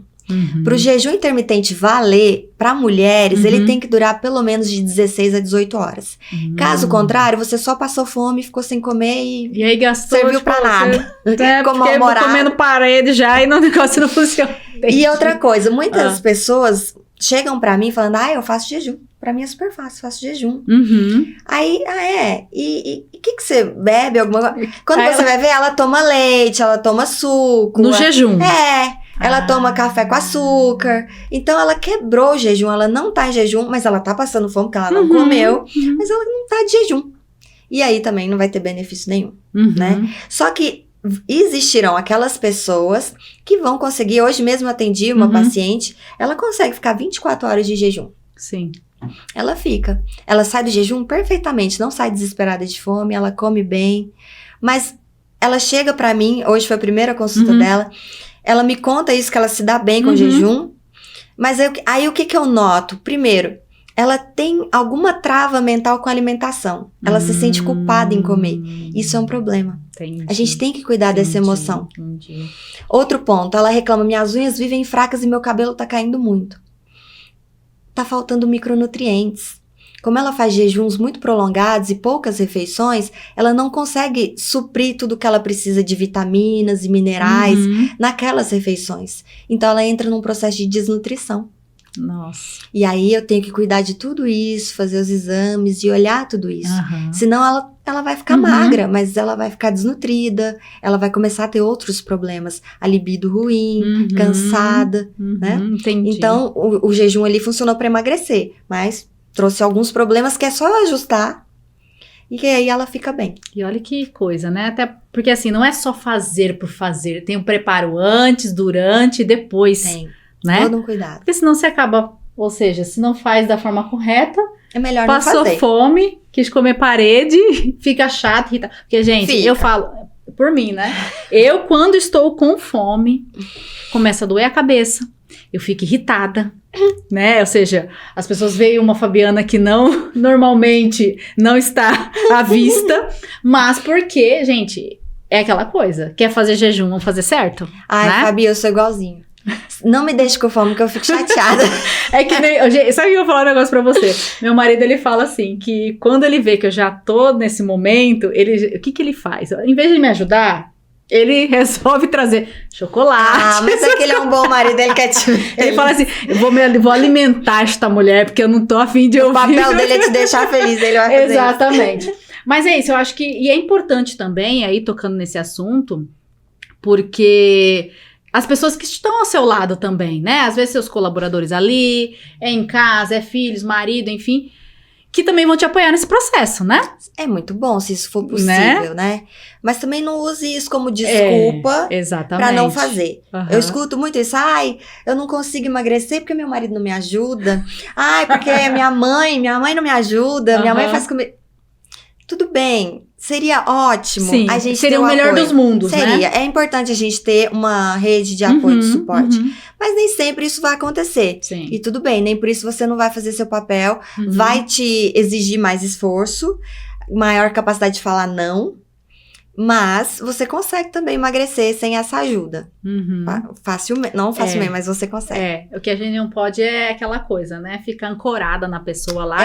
Pro jejum intermitente valer, pra mulheres, ele tem que durar pelo menos de 16 a 18 horas. Caso contrário, você só passou fome, ficou sem comer e aí gastou, serviu pra nada. Ficou mal-humorado. Comendo parede já e o negócio não funciona. E outra coisa, muitas pessoas chegam pra mim falando, eu faço jejum. Pra mim é super fácil, faço jejum. Aí, E o que você bebe? Alguma coisa? Quando você vai ver, ela toma leite, ela toma suco. No jejum. Ela toma café com açúcar. Então, ela quebrou o jejum. Ela não tá em jejum, mas ela tá passando fome, porque ela não comeu. Mas ela não tá de jejum. E aí, também não vai ter benefício nenhum, né? Só que existirão aquelas pessoas que vão conseguir. Hoje mesmo eu atendi uma paciente. Ela consegue ficar 24 horas de jejum. Sim. Ela fica. Ela sai do jejum perfeitamente. Não sai desesperada de fome. Ela come bem. Mas ela chega pra mim. Hoje foi a primeira consulta dela. Ela me conta isso, que ela se dá bem com o jejum. Mas aí o que eu noto? Primeiro, ela tem alguma trava mental com a alimentação. Ela se sente culpada em comer. Isso é um problema. Entendi. A gente tem que cuidar dessa emoção. Outro ponto, ela reclama, minhas unhas vivem fracas e meu cabelo tá caindo muito. Tá faltando micronutrientes. Como ela faz jejuns muito prolongados e poucas refeições, ela não consegue suprir tudo que ela precisa de vitaminas e minerais naquelas refeições. Então, ela entra num processo de desnutrição. Nossa. E aí, eu tenho que cuidar de tudo isso, fazer os exames e olhar tudo isso. Senão, ela vai ficar magra, mas ela vai ficar desnutrida, ela vai começar a ter outros problemas. A libido ruim, cansada, né? Entendi. Então, o jejum ali funcionou para emagrecer, mas trouxe alguns problemas que é só ajustar e que aí ela fica bem. E olha que coisa, né? Até porque assim, não é só fazer por fazer. Tem um preparo antes, durante e depois. Tem, né? Todo um cuidado. Porque senão você acaba, ou seja, se não faz da forma correta, é melhor não fazer. Passou fome, quis comer parede, fica chato, irritado. Porque, gente, eu falo, por mim, né? Eu, quando estou com fome, começa a doer a cabeça. Eu fico irritada, né? Ou seja, as pessoas veem uma Fabiana que normalmente não está à vista, mas porque, gente, é aquela coisa, quer fazer jejum, vamos fazer certo? Ai, né? Fabi, eu sou igualzinho. Não me deixe com fome, que eu fico chateada. É que nem... Sabe que eu vou falar um negócio pra você? Meu marido, ele fala assim, que quando ele vê que eu já tô nesse momento, o que ele faz? Em vez de me ajudar, ele resolve trazer chocolate. Mas é que ele é um bom marido, ele quer te... Ele fala assim, eu vou alimentar esta mulher, porque eu não tô afim de ouvir. O papel dele é te deixar feliz, ele vai fazer Exatamente. Isso. Mas é isso, eu acho que... E é importante também, aí tocando nesse assunto, porque as pessoas que estão ao seu lado também, né? Às vezes seus colaboradores ali, é em casa, é filhos, marido, enfim, que também vão te apoiar nesse processo, né? É muito bom se isso for possível, né? Mas também não use isso como desculpa pra não fazer. Eu escuto muito isso. Ai, eu não consigo emagrecer porque meu marido não me ajuda. Ai, porque minha mãe não me ajuda. Minha mãe faz comigo. Tudo bem, seria ótimo. Sim, a gente seria ter o melhor apoio. dos mundos, Seria. né? É importante a gente ter uma rede de apoio e de suporte. Mas nem sempre isso vai acontecer. Sim. E tudo bem, nem por isso você não vai fazer seu papel. Vai te exigir mais esforço, maior capacidade de falar não. Mas você consegue também emagrecer sem essa ajuda. Facilmente, não facilmente, mas você consegue. O que a gente não pode é aquela coisa, né? Ficar ancorada na pessoa lá,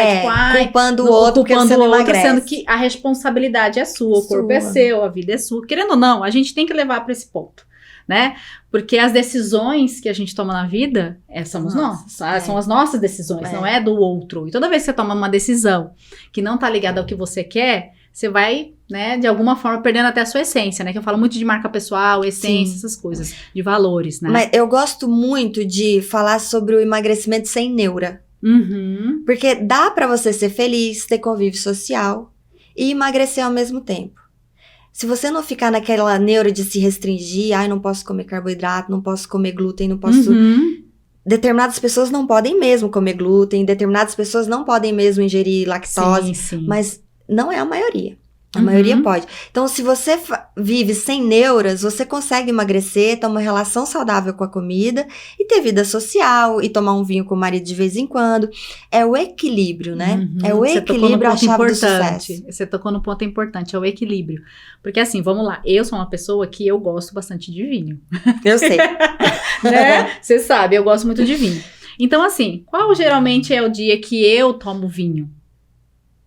culpando o outro porque você não emagrece. Sendo que a responsabilidade é sua, o corpo é seu, a vida é sua. Querendo ou não, a gente tem que levar para esse ponto, né? Porque as decisões que a gente toma na vida somos nós, são as nossas decisões, não é do outro. E toda vez que você toma uma decisão que não tá ligada ao que você quer, você vai, né, de alguma forma perdendo até a sua essência, né? Que eu falo muito de marca pessoal, essência, essas coisas, de valores, né? Mas eu gosto muito de falar sobre o emagrecimento sem neura. Porque dá pra você ser feliz, ter convívio social e emagrecer ao mesmo tempo. Se você não ficar naquela neura de se restringir, não posso comer carboidrato, não posso comer glúten, não posso... Determinadas pessoas não podem mesmo comer glúten, determinadas pessoas não podem mesmo ingerir lactose, mas não é a maioria. A maioria pode. Então, se você vive sem neuras, você consegue emagrecer, ter uma relação saudável com a comida e ter vida social e tomar um vinho com o marido de vez em quando. É o equilíbrio, né? É o equilíbrio a chave do sucesso. Você tocou no ponto importante, é o equilíbrio. Porque assim, vamos lá, eu sou uma pessoa que eu gosto bastante de vinho. Eu sei. Né? Você sabe, eu gosto muito de vinho. Então assim, qual geralmente é o dia que eu tomo vinho?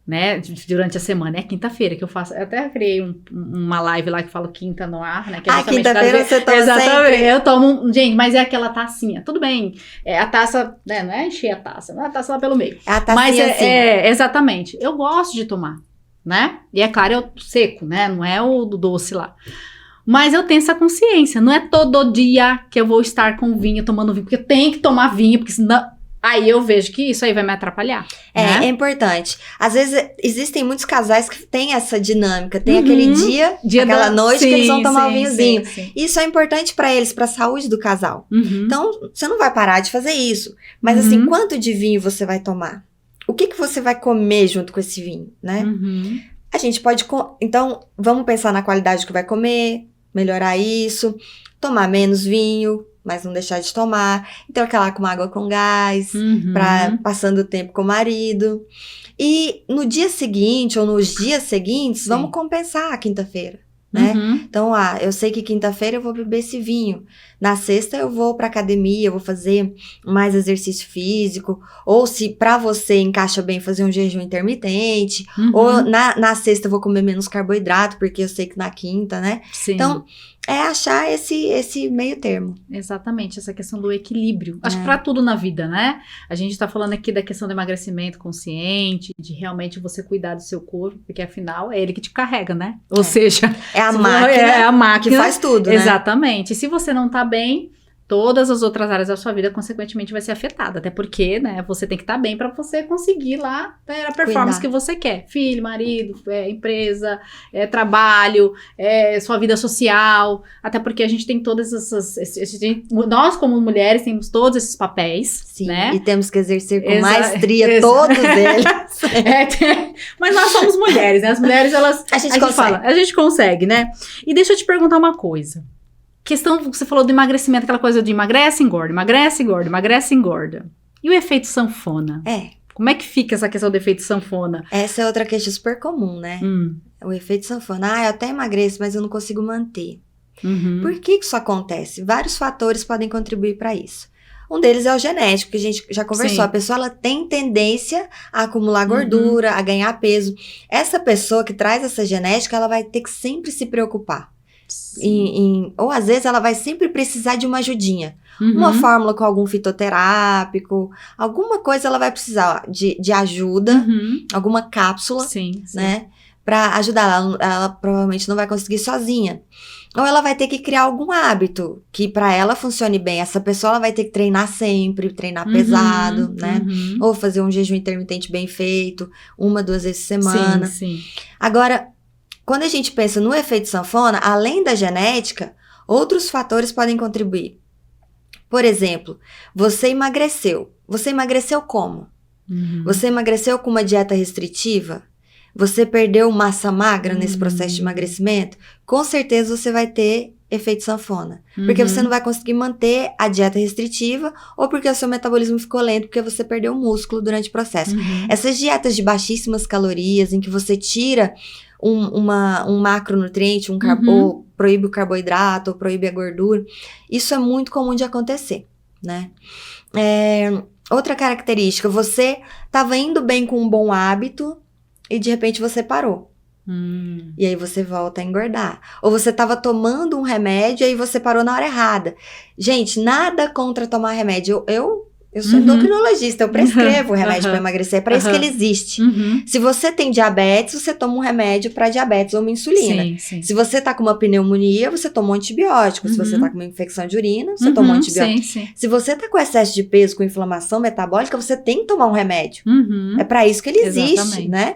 Né, durante a semana, é quinta-feira que eu faço, eu até criei uma live lá que fala quinta no ar, né, que é quinta-feira você toma exatamente, sempre. Eu tomo, gente, mas é aquela tacinha, tudo bem, a taça, né, não é encher a taça, não é a taça lá pelo meio, é a tacinha mas assim. Exatamente, eu gosto de tomar, né, e é claro, eu seco, né, não é o do doce lá, mas eu tenho essa consciência, não é todo dia que eu vou estar com vinho, tomando vinho, porque eu tenho que tomar vinho, porque senão... Aí eu vejo que isso aí vai me atrapalhar. É importante. Às vezes, existem muitos casais que têm essa dinâmica. Tem aquele dia aquela noite que eles vão tomar um vinhozinho. Sim. Isso é importante pra eles, pra saúde do casal. Então, você não vai parar de fazer isso. Mas assim, quanto de vinho você vai tomar? O que você vai comer junto com esse vinho, né? A gente pode... Então, vamos pensar na qualidade que vai comer, melhorar isso, tomar menos vinho, mas não deixar de tomar, intercalar com água com gás, passando o tempo com o marido. E no dia seguinte, ou nos dias seguintes, vamos compensar a quinta-feira, né? Então, eu sei que quinta-feira eu vou beber esse vinho. Na sexta eu vou pra academia, eu vou fazer mais exercício físico. Ou se pra você encaixa bem fazer um jejum intermitente. Ou na sexta eu vou comer menos carboidrato, porque eu sei que na quinta, né? Sim. Então, é achar esse meio termo. Exatamente, essa questão do equilíbrio. Acho que pra tudo na vida, né? A gente tá falando aqui da questão do emagrecimento consciente, de realmente você cuidar do seu corpo, porque afinal é ele que te carrega, né? Ou seja... É a máquina que faz tudo, né? Exatamente. E se você não tá bem, todas as outras áreas da sua vida, consequentemente, vai ser afetada. Até porque, né, você tem que estar bem para você conseguir lá ter a performance que você quer. Filho, marido, empresa, trabalho, sua vida social. Até porque a gente tem todas essas... nós, como mulheres, temos todos esses papéis. Sim, né? E temos que exercer com maestria todos eles. Mas nós somos mulheres, né? As mulheres, elas... A gente consegue, né? E deixa eu te perguntar uma coisa. Questão, você falou do emagrecimento, aquela coisa de emagrece, engorda, emagrece, engorda, emagrece, engorda. E o efeito sanfona? Como é que fica essa questão do efeito sanfona? Essa é outra questão super comum, né? O efeito sanfona. Eu até emagreço, mas eu não consigo manter. Por que isso acontece? Vários fatores podem contribuir para isso. Um deles é o genético, que a gente já conversou. Sim. A pessoa ela tem tendência a acumular gordura, a ganhar peso. Essa pessoa que traz essa genética, ela vai ter que sempre se preocupar. Ou às vezes ela vai sempre precisar de uma ajudinha. Uma fórmula com algum fitoterápico, alguma coisa ela vai precisar de ajuda, alguma cápsula, né? para ajudar. Ela provavelmente não vai conseguir sozinha. Ou ela vai ter que criar algum hábito que para ela funcione bem. Essa pessoa ela vai ter que treinar sempre, treinar pesado, né? Ou fazer um jejum intermitente bem feito, 1, 2 vezes por semana. Sim. Agora, quando a gente pensa no efeito sanfona, além da genética, outros fatores podem contribuir. Por exemplo, você emagreceu. Você emagreceu como? Você emagreceu com uma dieta restritiva? Você perdeu massa magra nesse processo de emagrecimento? Com certeza você vai ter efeito sanfona. Porque você não vai conseguir manter a dieta restritiva ou porque o seu metabolismo ficou lento porque você perdeu músculo durante o processo. Essas dietas de baixíssimas calorias, em que você tira um macronutriente, ou proíbe o carboidrato, ou proíbe a gordura, isso é muito comum de acontecer, né? Outra característica, você estava indo bem com um bom hábito e de repente você parou. E aí você volta a engordar. Ou você estava tomando um remédio e aí você parou na hora errada. Gente, nada contra tomar remédio. Eu sou endocrinologista, eu prescrevo remédio para emagrecer, é para isso que ele existe. Se você tem diabetes, você toma um remédio para diabetes ou uma insulina. Sim. Se você tá com uma pneumonia, você toma um antibiótico. Se você tá com uma infecção de urina, você toma um antibiótico. Sim. Se você tá com excesso de peso, com inflamação metabólica, você tem que tomar um remédio. É para isso que ele existe, né?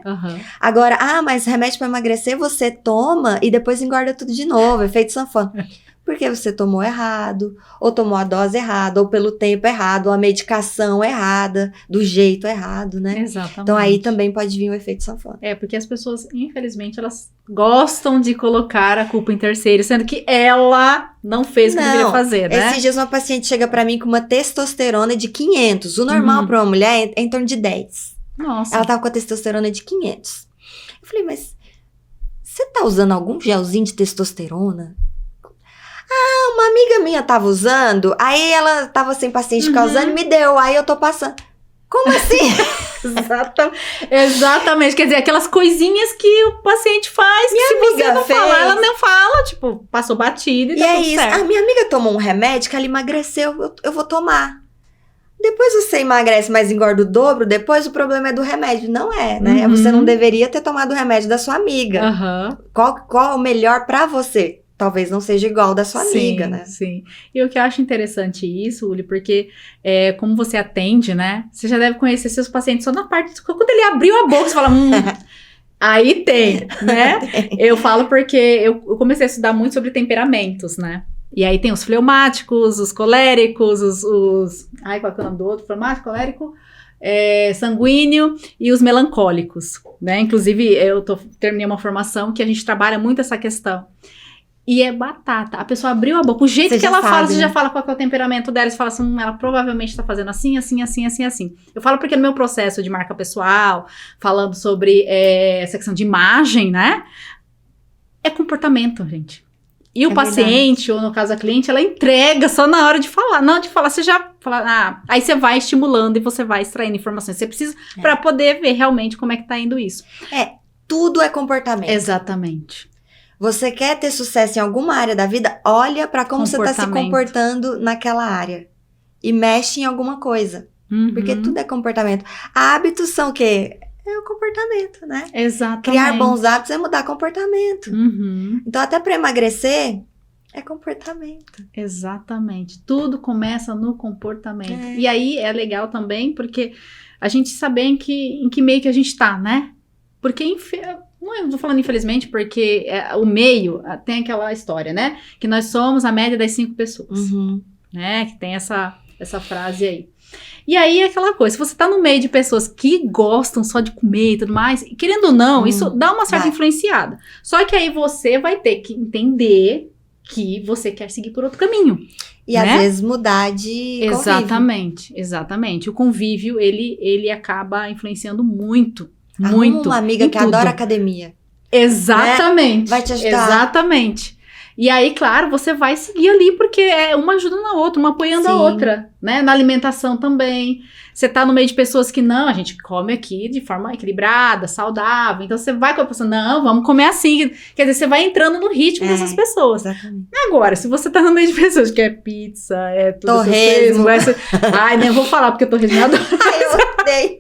Agora, mas remédio para emagrecer você toma e depois engorda tudo de novo, efeito sanfona. Porque você tomou errado, ou tomou a dose errada, ou pelo tempo errado, ou a medicação errada, do jeito errado, né? Exatamente. Então aí também pode vir o efeito sanfona. Porque as pessoas, infelizmente, elas gostam de colocar a culpa em terceiro, sendo que ela não fez o que deveria fazer, né? Esses dias uma paciente chega pra mim com uma testosterona de 500. O normal pra uma mulher é em torno de 10. Nossa. Ela tava com a testosterona de 500. Eu falei, mas você tá usando algum gelzinho de testosterona? Uma amiga minha tava usando, aí ela tava sem paciente ficar usando e me deu, aí eu tô passando. Como assim? Exatamente, quer dizer, aquelas coisinhas que o paciente faz, que se você não falar, ela não fala, tipo, passou batida e tá tudo isso. certo. A minha amiga tomou um remédio que ela emagreceu, eu vou tomar. Depois você emagrece, mas engorda o dobro, depois o problema é do remédio. Não é, né? Você não deveria ter tomado o remédio da sua amiga. Qual é o melhor pra você? Talvez não seja igual da sua amiga, né? Sim. E o que eu acho interessante isso, Uli, porque como você atende, né? Você já deve conhecer seus pacientes só na parte... Quando ele abriu a boca, você fala... aí tem, né? Eu falo porque eu comecei a estudar muito sobre temperamentos, né? E aí tem os fleumáticos, os coléricos, os... Ai, qual é o nome do outro? Fleumático, colérico... sanguíneo e os melancólicos, né? Inclusive, terminei uma formação que a gente trabalha muito essa questão. E é batata. A pessoa abriu a boca. O jeito que ela fala, você já fala qual que é o temperamento dela. Você fala assim, ela provavelmente tá fazendo assim, assim, assim, assim, assim. Eu falo porque no meu processo de marca pessoal, falando sobre essa questão de imagem, né? É comportamento, gente. E o paciente, ou no caso a cliente, ela entrega só na hora de falar. Na hora de falar, você já fala... aí você vai estimulando e você vai extraindo informações. Você precisa para poder ver realmente como é que tá indo isso. Tudo é comportamento. Exatamente. Você quer ter sucesso em alguma área da vida? Olha pra como você tá se comportando naquela área. E mexe em alguma coisa. Porque tudo é comportamento. Hábitos são o quê? É o comportamento, né? Exatamente. Criar bons hábitos é mudar comportamento. Então, até pra emagrecer, é comportamento. Exatamente. Tudo começa no comportamento. E aí, é legal também, porque a gente saber em que meio que a gente tá, né? Porque... Não eu tô falando infelizmente porque o meio tem aquela história, né? Que nós somos a média das 5 pessoas, né? Que tem essa frase aí. E aí é aquela coisa, se você tá no meio de pessoas que gostam só de comer e tudo mais, querendo ou não, isso dá uma certa influenciada. Só que aí você vai ter que entender que você quer seguir por outro caminho. E né? Às vezes mudar de convívio. Exatamente. O convívio, ele acaba influenciando muito. Arruma uma amiga que adora academia. Exatamente. Né? Vai te ajudar. Exatamente. E aí, claro, você vai seguir ali, porque uma ajuda na outra, uma apoiando a outra, né? Na alimentação também. Você tá no meio de pessoas que não, a gente come aqui de forma equilibrada, saudável. Então, você vai com a pessoa, não, vamos comer assim. Quer dizer, você vai entrando no ritmo dessas pessoas. Exatamente. Agora, se você tá no meio de pessoas que é pizza, tudo torresmo. Ai, nem vou falar, porque torresmo eu adoro. Ai, eu odeio.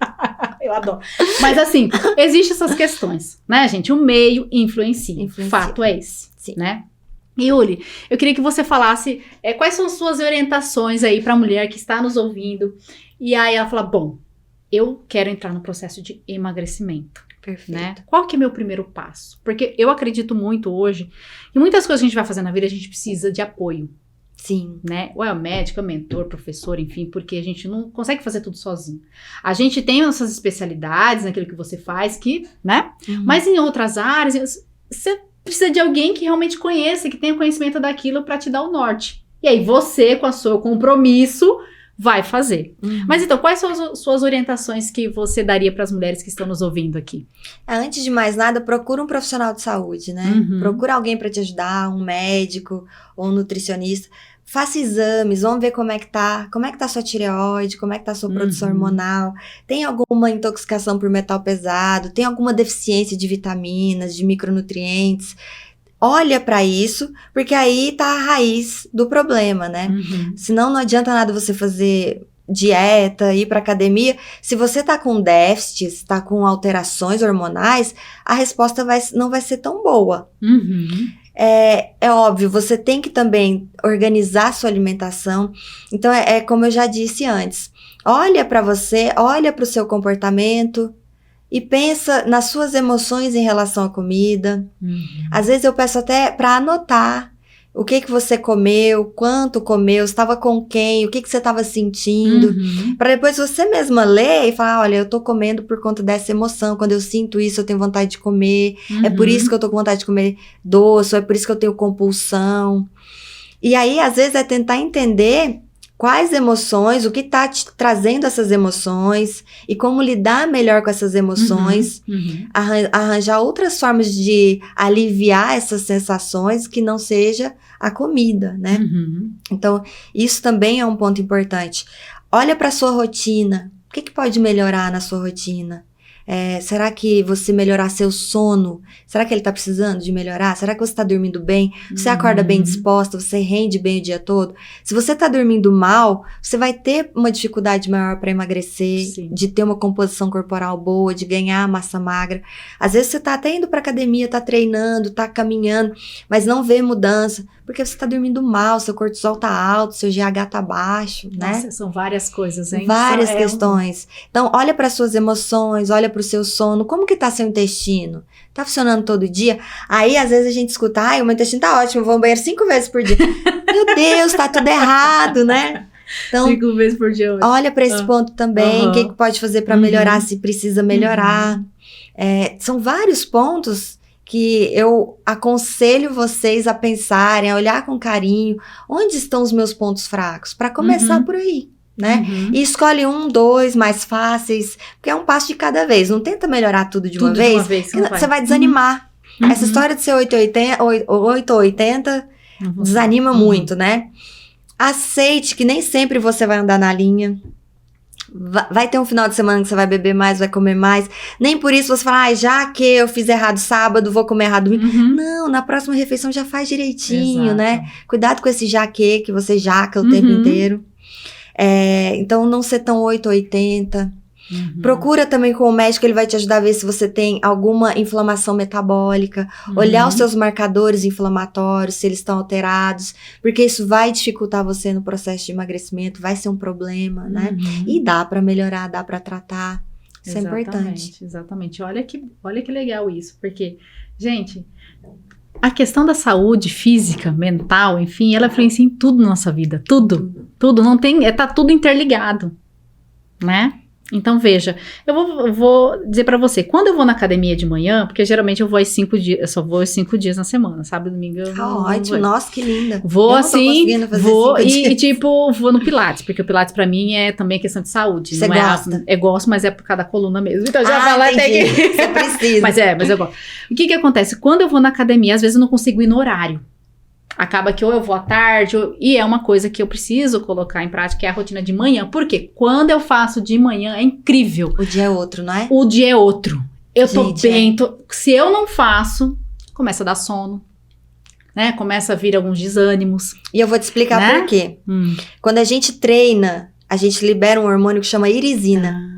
Eu adoro. Mas assim, existem essas questões, né, gente? O meio influencia. Fato é esse, Sim. né? Yuli, eu queria que você falasse quais são as suas orientações aí para a mulher que está nos ouvindo. E aí ela fala, bom, eu quero entrar no processo de emagrecimento. Perfeito. Né? Qual que é meu primeiro passo? Porque eu acredito muito hoje que muitas coisas que a gente vai fazer na vida, a gente precisa de apoio. Sim. Né? Ou é o médico, é o mentor, professor, enfim, porque a gente não consegue fazer tudo sozinho. A gente tem nossas especialidades naquilo que você faz, né? Mas em outras áreas, você precisa de alguém que realmente conheça, que tenha conhecimento daquilo para te dar o norte. E aí você, com o seu compromisso, vai fazer. Mas então, quais são as suas orientações que você daria para as mulheres que estão nos ouvindo aqui? Antes de mais nada, procura um profissional de saúde, né? Procura alguém para te ajudar, um médico ou um nutricionista. Faça exames, vamos ver como é que tá a sua tireoide, como é que tá a sua produção hormonal, tem alguma intoxicação por metal pesado, tem alguma deficiência de vitaminas, de micronutrientes. Olha para isso, porque aí tá a raiz do problema, né? Senão não adianta nada você fazer dieta, ir pra academia. Se você tá com déficits, tá com alterações hormonais, a resposta não vai ser tão boa. É óbvio, você tem que também organizar a sua alimentação. Então, como eu já disse antes, olha para você, olha para o seu comportamento e pensa nas suas emoções em relação à comida. Às vezes eu peço até para anotar o que você comeu, quanto comeu, estava com quem, o que você estava sentindo, para depois você mesma ler e falar, olha, eu tô comendo por conta dessa emoção, quando eu sinto isso eu tenho vontade de comer, é por isso que eu tô com vontade de comer doce, ou é por isso que eu tenho compulsão. E aí, às vezes, é tentar entender quais emoções, o que tá te trazendo essas emoções e como lidar melhor com essas emoções, arranjar outras formas de aliviar essas sensações que não seja a comida, né? Então, isso também é um ponto importante. Olha para sua rotina. O que pode melhorar na sua rotina? Será que você melhorar seu sono? Será que ele tá precisando de melhorar? Será que você tá dormindo bem? Você acorda bem disposta? Você rende bem o dia todo? Se você tá dormindo mal, você vai ter uma dificuldade maior para emagrecer, de ter uma composição corporal boa, de ganhar massa magra. Às vezes você tá até indo pra academia, tá treinando, tá caminhando, mas não vê mudança, porque você tá dormindo mal, seu cortisol tá alto, seu GH tá baixo, né? Nossa, são várias coisas, hein? Várias questões. Então, olha para suas emoções, olha para o seu sono, como que tá seu intestino? Tá funcionando todo dia? Aí, às vezes, a gente escuta, o meu intestino tá ótimo, eu vou ao banheiro 5 vezes por dia. Meu Deus, tá tudo errado, né? Então, 5 vezes por dia. Olha para esse ponto também, o que pode fazer para melhorar, se precisa melhorar. São vários pontos que eu aconselho vocês a pensarem, a olhar com carinho, onde estão os meus pontos fracos, para começar por aí, né? E escolhe 1, 2 mais fáceis, porque é um passo de cada vez, não tenta melhorar tudo de uma vez, você vai desanimar. Essa história de ser 8 ou 80 desanima muito, né? Aceite que nem sempre você vai andar na linha. Vai ter um final de semana que você vai beber mais, vai comer mais. Nem por isso você fala, já que eu fiz errado sábado, vou comer errado domingo. Não, na próxima refeição já faz direitinho, né? Cuidado com esse jaque que você jaca o tempo inteiro. Então, não ser tão 8 ou 80. Procura também com o médico, ele vai te ajudar a ver se você tem alguma inflamação metabólica, olhar os seus marcadores inflamatórios, se eles estão alterados, porque isso vai dificultar você no processo de emagrecimento, vai ser um problema, né? E dá pra melhorar, dá pra tratar, isso é importante. Exatamente, olha que legal isso, porque, gente, a questão da saúde física, mental, enfim, ela influencia em tudo na nossa vida, tudo, não tem, tá tudo interligado, né? Então, veja, eu vou dizer pra você, quando eu vou na academia de manhã, porque geralmente eu vou aos 5 dias, eu só vou aos 5 dias na semana, sábado e domingo eu não ótimo, vou. Nossa, que linda. Vou eu assim, não tô vou e tipo, vou no Pilates, porque o Pilates pra mim é também questão de saúde. Você não gosta? Gosto, mas é por causa da coluna mesmo, então já vai lá até que... Você precisa. mas eu gosto. O que acontece? Quando eu vou na academia, às vezes eu não consigo ir no horário. Acaba que ou eu vou à tarde, e é uma coisa que eu preciso colocar em prática, é a rotina de manhã. Por quê? Quando eu faço de manhã, é incrível. O dia é outro, não é? O dia é outro. Eu tô bem, se eu não faço, começa a dar sono, né? Começa a vir alguns desânimos. E eu vou te explicar por quê. Quando a gente treina, a gente libera um hormônio que chama irisina.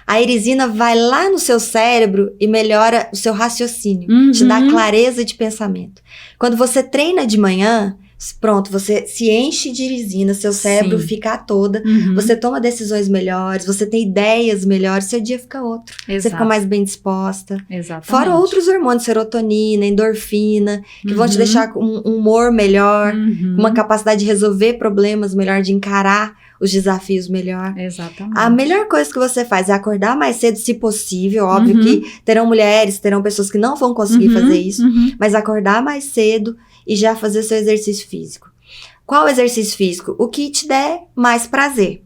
A irisina vai lá no seu cérebro e melhora o seu raciocínio, te dá clareza de pensamento. Quando você treina de manhã, pronto, você se enche de irisina, seu cérebro fica a toda, você toma decisões melhores, você tem ideias melhores, seu dia fica outro. Exato. Você fica mais bem disposta. Exatamente. Fora outros hormônios, serotonina, endorfina, que vão te deixar com um humor melhor, com uma capacidade de resolver problemas melhor, de encarar os desafios melhor. Exatamente. A melhor coisa que você faz é acordar mais cedo, se possível. Óbvio que terão pessoas que não vão conseguir fazer isso, mas acordar mais cedo e já fazer seu exercício físico. Qual exercício físico? O que te der mais prazer,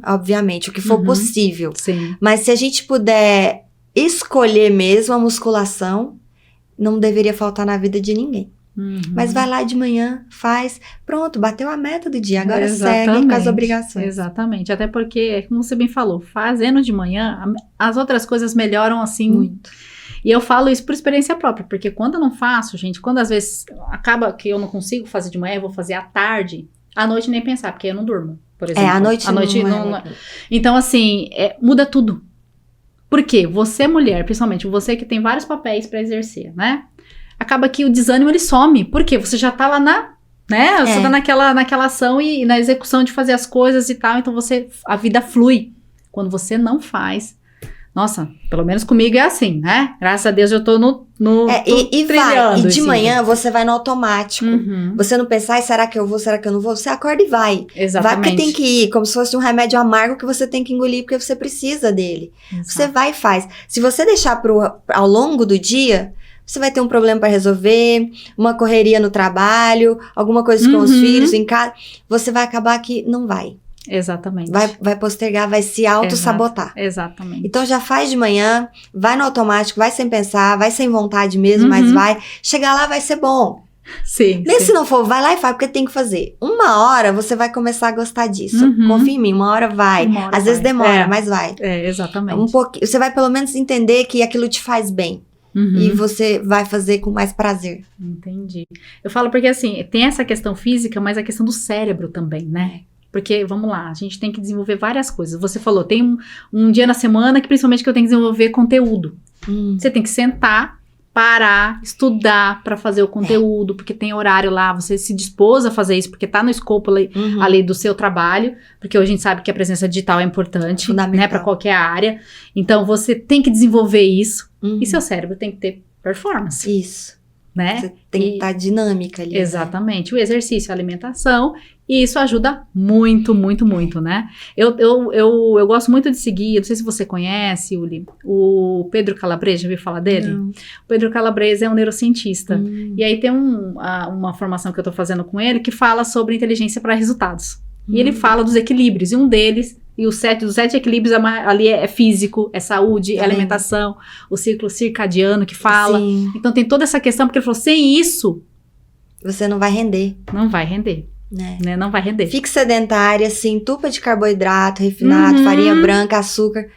obviamente, o que for possível. Sim. Mas se a gente puder escolher mesmo a musculação, não deveria faltar na vida de ninguém. Mas vai lá de manhã, faz, pronto, bateu a meta do dia, agora segue com as obrigações. Exatamente, até porque, como você bem falou, fazendo de manhã, as outras coisas melhoram assim muito. E eu falo isso por experiência própria, porque quando eu não faço, gente, quando às vezes acaba que eu não consigo fazer de manhã, eu vou fazer à tarde, à noite nem pensar, porque eu não durmo, por exemplo. À noite não. Então, assim, muda tudo. Por quê? Você, mulher, principalmente, você que tem vários papéis para exercer, né? Acaba que o desânimo, ele some. Por quê? Você já tá lá você tá naquela ação e na execução de fazer as coisas e tal, então a vida flui. Quando você não faz, nossa, pelo menos comigo é assim, né? Graças a Deus eu tô trilhando. E de manhã você vai no automático. Você não pensa, será que eu vou, será que eu não vou? Você acorda e vai. Exatamente. Vai porque tem que ir, como se fosse um remédio amargo que você tem que engolir porque você precisa dele. Exato. Você vai e faz. Se você deixar ao longo do dia, você vai ter um problema para resolver, uma correria no trabalho, alguma coisa com os filhos em casa. Você vai acabar que não vai. Exatamente. Vai postergar, vai se auto-sabotar. Exatamente. Então já faz de manhã, vai no automático, vai sem pensar, vai sem vontade mesmo, mas vai. Chegar lá vai ser bom. Sim. Nem se não for, vai lá e faz, porque tem que fazer. Uma hora você vai começar a gostar disso. Confia em mim, uma hora vai. Às vezes demora, mas vai. Exatamente. Um pouquinho, você vai pelo menos entender que aquilo te faz bem. E você vai fazer com mais prazer. Entendi. Eu falo porque, assim, tem essa questão física, mas a questão do cérebro também, né? Porque, vamos lá, a gente tem que desenvolver várias coisas. Você falou, tem um dia na semana que principalmente que eu tenho que desenvolver conteúdo. Você tem que sentar, parar, estudar para fazer o conteúdo, porque tem horário lá, você se dispôs a fazer isso, porque tá no escopo ali do seu trabalho, porque hoje a gente sabe que a presença digital é importante, né, para qualquer área. Então, você tem que desenvolver isso, e seu cérebro tem que ter performance. Isso. Né? Você tem que estar dinâmica ali. Exatamente. Né? O exercício, a alimentação, e isso ajuda muito, muito, muito, né? Eu gosto muito de seguir, não sei se você conhece, Uli, o Pedro Calabrese, já ouviu falar dele? Não. O Pedro Calabrese é um neurocientista. E aí tem uma formação que eu tô fazendo com ele que fala sobre inteligência para resultados. E ele fala dos equilíbrios, e um deles, e dos 7 equilíbrios ali é físico, é saúde, é alimentação, o ciclo circadiano que fala. Sim. Então tem toda essa questão, porque ele falou, sem isso... Você não vai render. Não vai render. Né? Não vai render. Fique sedentária, se entupa de carboidrato refinado, farinha branca, açúcar.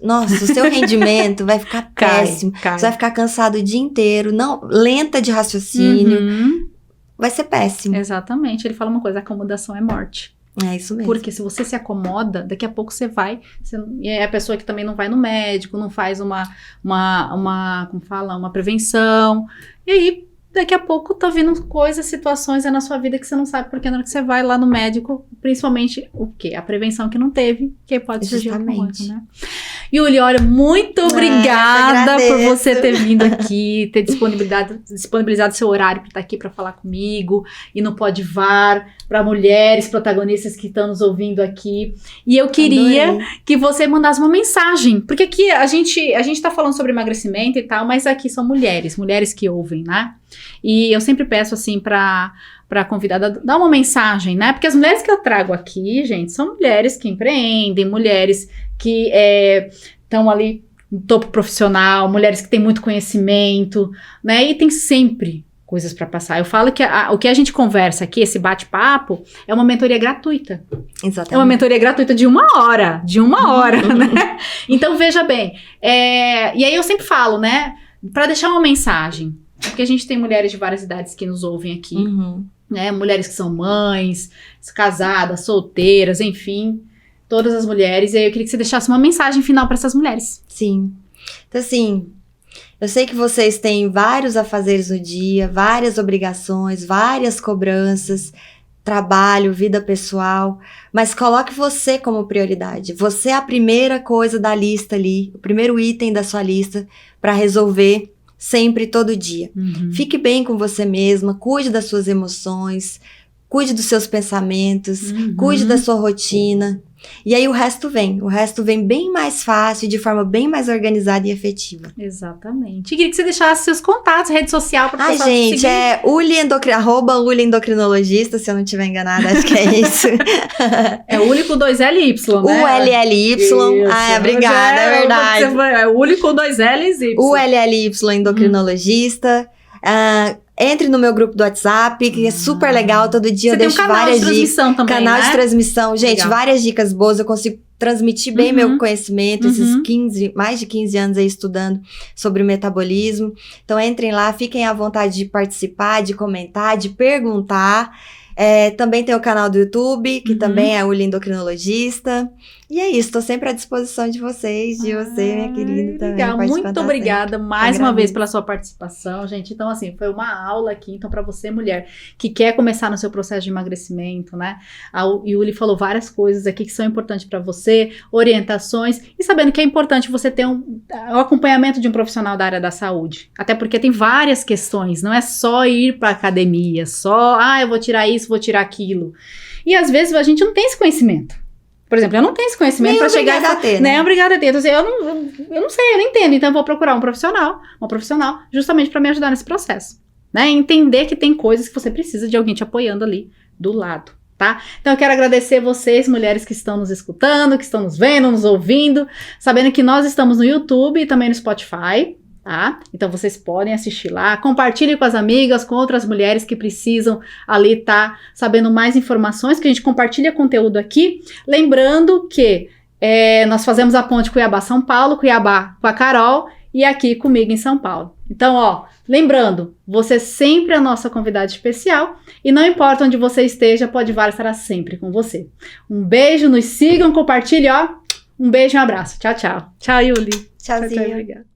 Nossa, o seu rendimento vai ficar péssimo. Você vai ficar cansado o dia inteiro, lenta de raciocínio. Vai ser péssimo. Exatamente. Ele fala uma coisa, acomodação é morte. É isso mesmo. Porque se você se acomoda, daqui a pouco você é a pessoa que também não vai no médico, não faz como fala, uma prevenção. E aí, daqui a pouco tá vindo coisas, situações na sua vida que você não sabe, porque na hora que você vai lá no médico, principalmente o quê? A prevenção que não teve, que pode surgir alguma coisa, né? Yuli, olha, muito obrigada por você ter vindo aqui, ter disponibilizado seu horário para estar aqui para falar comigo, e no Podvar, para mulheres protagonistas que estão nos ouvindo aqui. E eu queria que você mandasse uma mensagem, porque aqui a gente tá falando sobre emagrecimento e tal, mas aqui são mulheres que ouvem, né? E eu sempre peço assim para a convidada dar uma mensagem, né? Porque as mulheres que eu trago aqui, gente, são mulheres que empreendem, mulheres que estão ali no topo profissional, mulheres que têm muito conhecimento, né? E tem sempre coisas para passar. Eu falo que o que a gente conversa aqui, esse bate-papo, é uma mentoria gratuita. Exatamente. É uma mentoria gratuita de uma hora, né? Então, veja bem, e aí eu sempre falo, né? Para deixar uma mensagem, porque a gente tem mulheres de várias idades que nos ouvem aqui, né? Mulheres que são mães, casadas, solteiras, enfim. todas as mulheres. E aí eu queria que você deixasse uma mensagem final para essas mulheres. Sim. Então, assim, eu sei que vocês têm vários afazeres no dia, várias obrigações, várias cobranças, trabalho, vida pessoal, mas coloque você como prioridade. Você é a primeira coisa da lista ali, o primeiro item da sua lista para resolver sempre, todo dia. Fique bem com você mesma, cuide das suas emoções, cuide dos seus pensamentos, cuide da sua rotina. E aí o resto vem bem mais fácil, de forma bem mais organizada e efetiva. Exatamente. E queria que você deixasse seus contatos, rede social para o pessoal gente, seguir. é @Uli endocrinologista, se eu não estiver enganada, acho que é isso. É Uli com 2LY, né? ULLY. Obrigada, é verdade. É Uli com 2L's y. ULLY endocrinologista. Entre no meu grupo do WhatsApp, que é super legal. Todo dia eu deixo várias dicas. Você tem um canal de transmissão também, Canal de transmissão. Gente, legal. Várias dicas boas. Eu consigo transmitir bem meu conhecimento. Esses mais de 15 anos aí estudando sobre o metabolismo. Então, entrem lá. Fiquem à vontade de participar, de comentar, de perguntar. Também tem o canal do YouTube, que também é Uli endocrinologista. E é isso, estou sempre à disposição de vocês, de você, minha querida. Legal, muito obrigada mais uma vez pela sua participação, gente. Então, assim, foi uma aula aqui. Então, para você, mulher, que quer começar no seu processo de emagrecimento, né? A Yuli falou várias coisas aqui que são importantes para você, orientações, e sabendo que é importante você ter o acompanhamento de um profissional da área da saúde. Até porque tem várias questões, não é só ir para academia, eu vou tirar isso, vou tirar aquilo. E às vezes a gente não tem esse conhecimento. Por exemplo, eu não tenho esse conhecimento para chegar a ter, né? Obrigada a ter. Então, assim, eu não sei, eu não entendo. Então, eu vou procurar uma profissional justamente para me ajudar nesse processo, né? Entender que tem coisas que você precisa de alguém te apoiando ali do lado, tá? Então, eu quero agradecer vocês, mulheres que estão nos escutando, que estão nos vendo, nos ouvindo, sabendo que nós estamos no YouTube e também no Spotify, tá? Então vocês podem assistir lá, compartilhem com as amigas, com outras mulheres que precisam ali tá sabendo mais informações, que a gente compartilha conteúdo aqui, lembrando que nós fazemos a ponte Cuiabá-São Paulo, Cuiabá com a Carol e aqui comigo em São Paulo. Então, lembrando, você sempre é a nossa convidada especial e não importa onde você esteja, Podvar estará sempre com você. Um beijo, nos sigam, compartilhem, um beijo e um abraço. Tchau, tchau. Tchau, Yuli. Tchauzinho. Obrigada.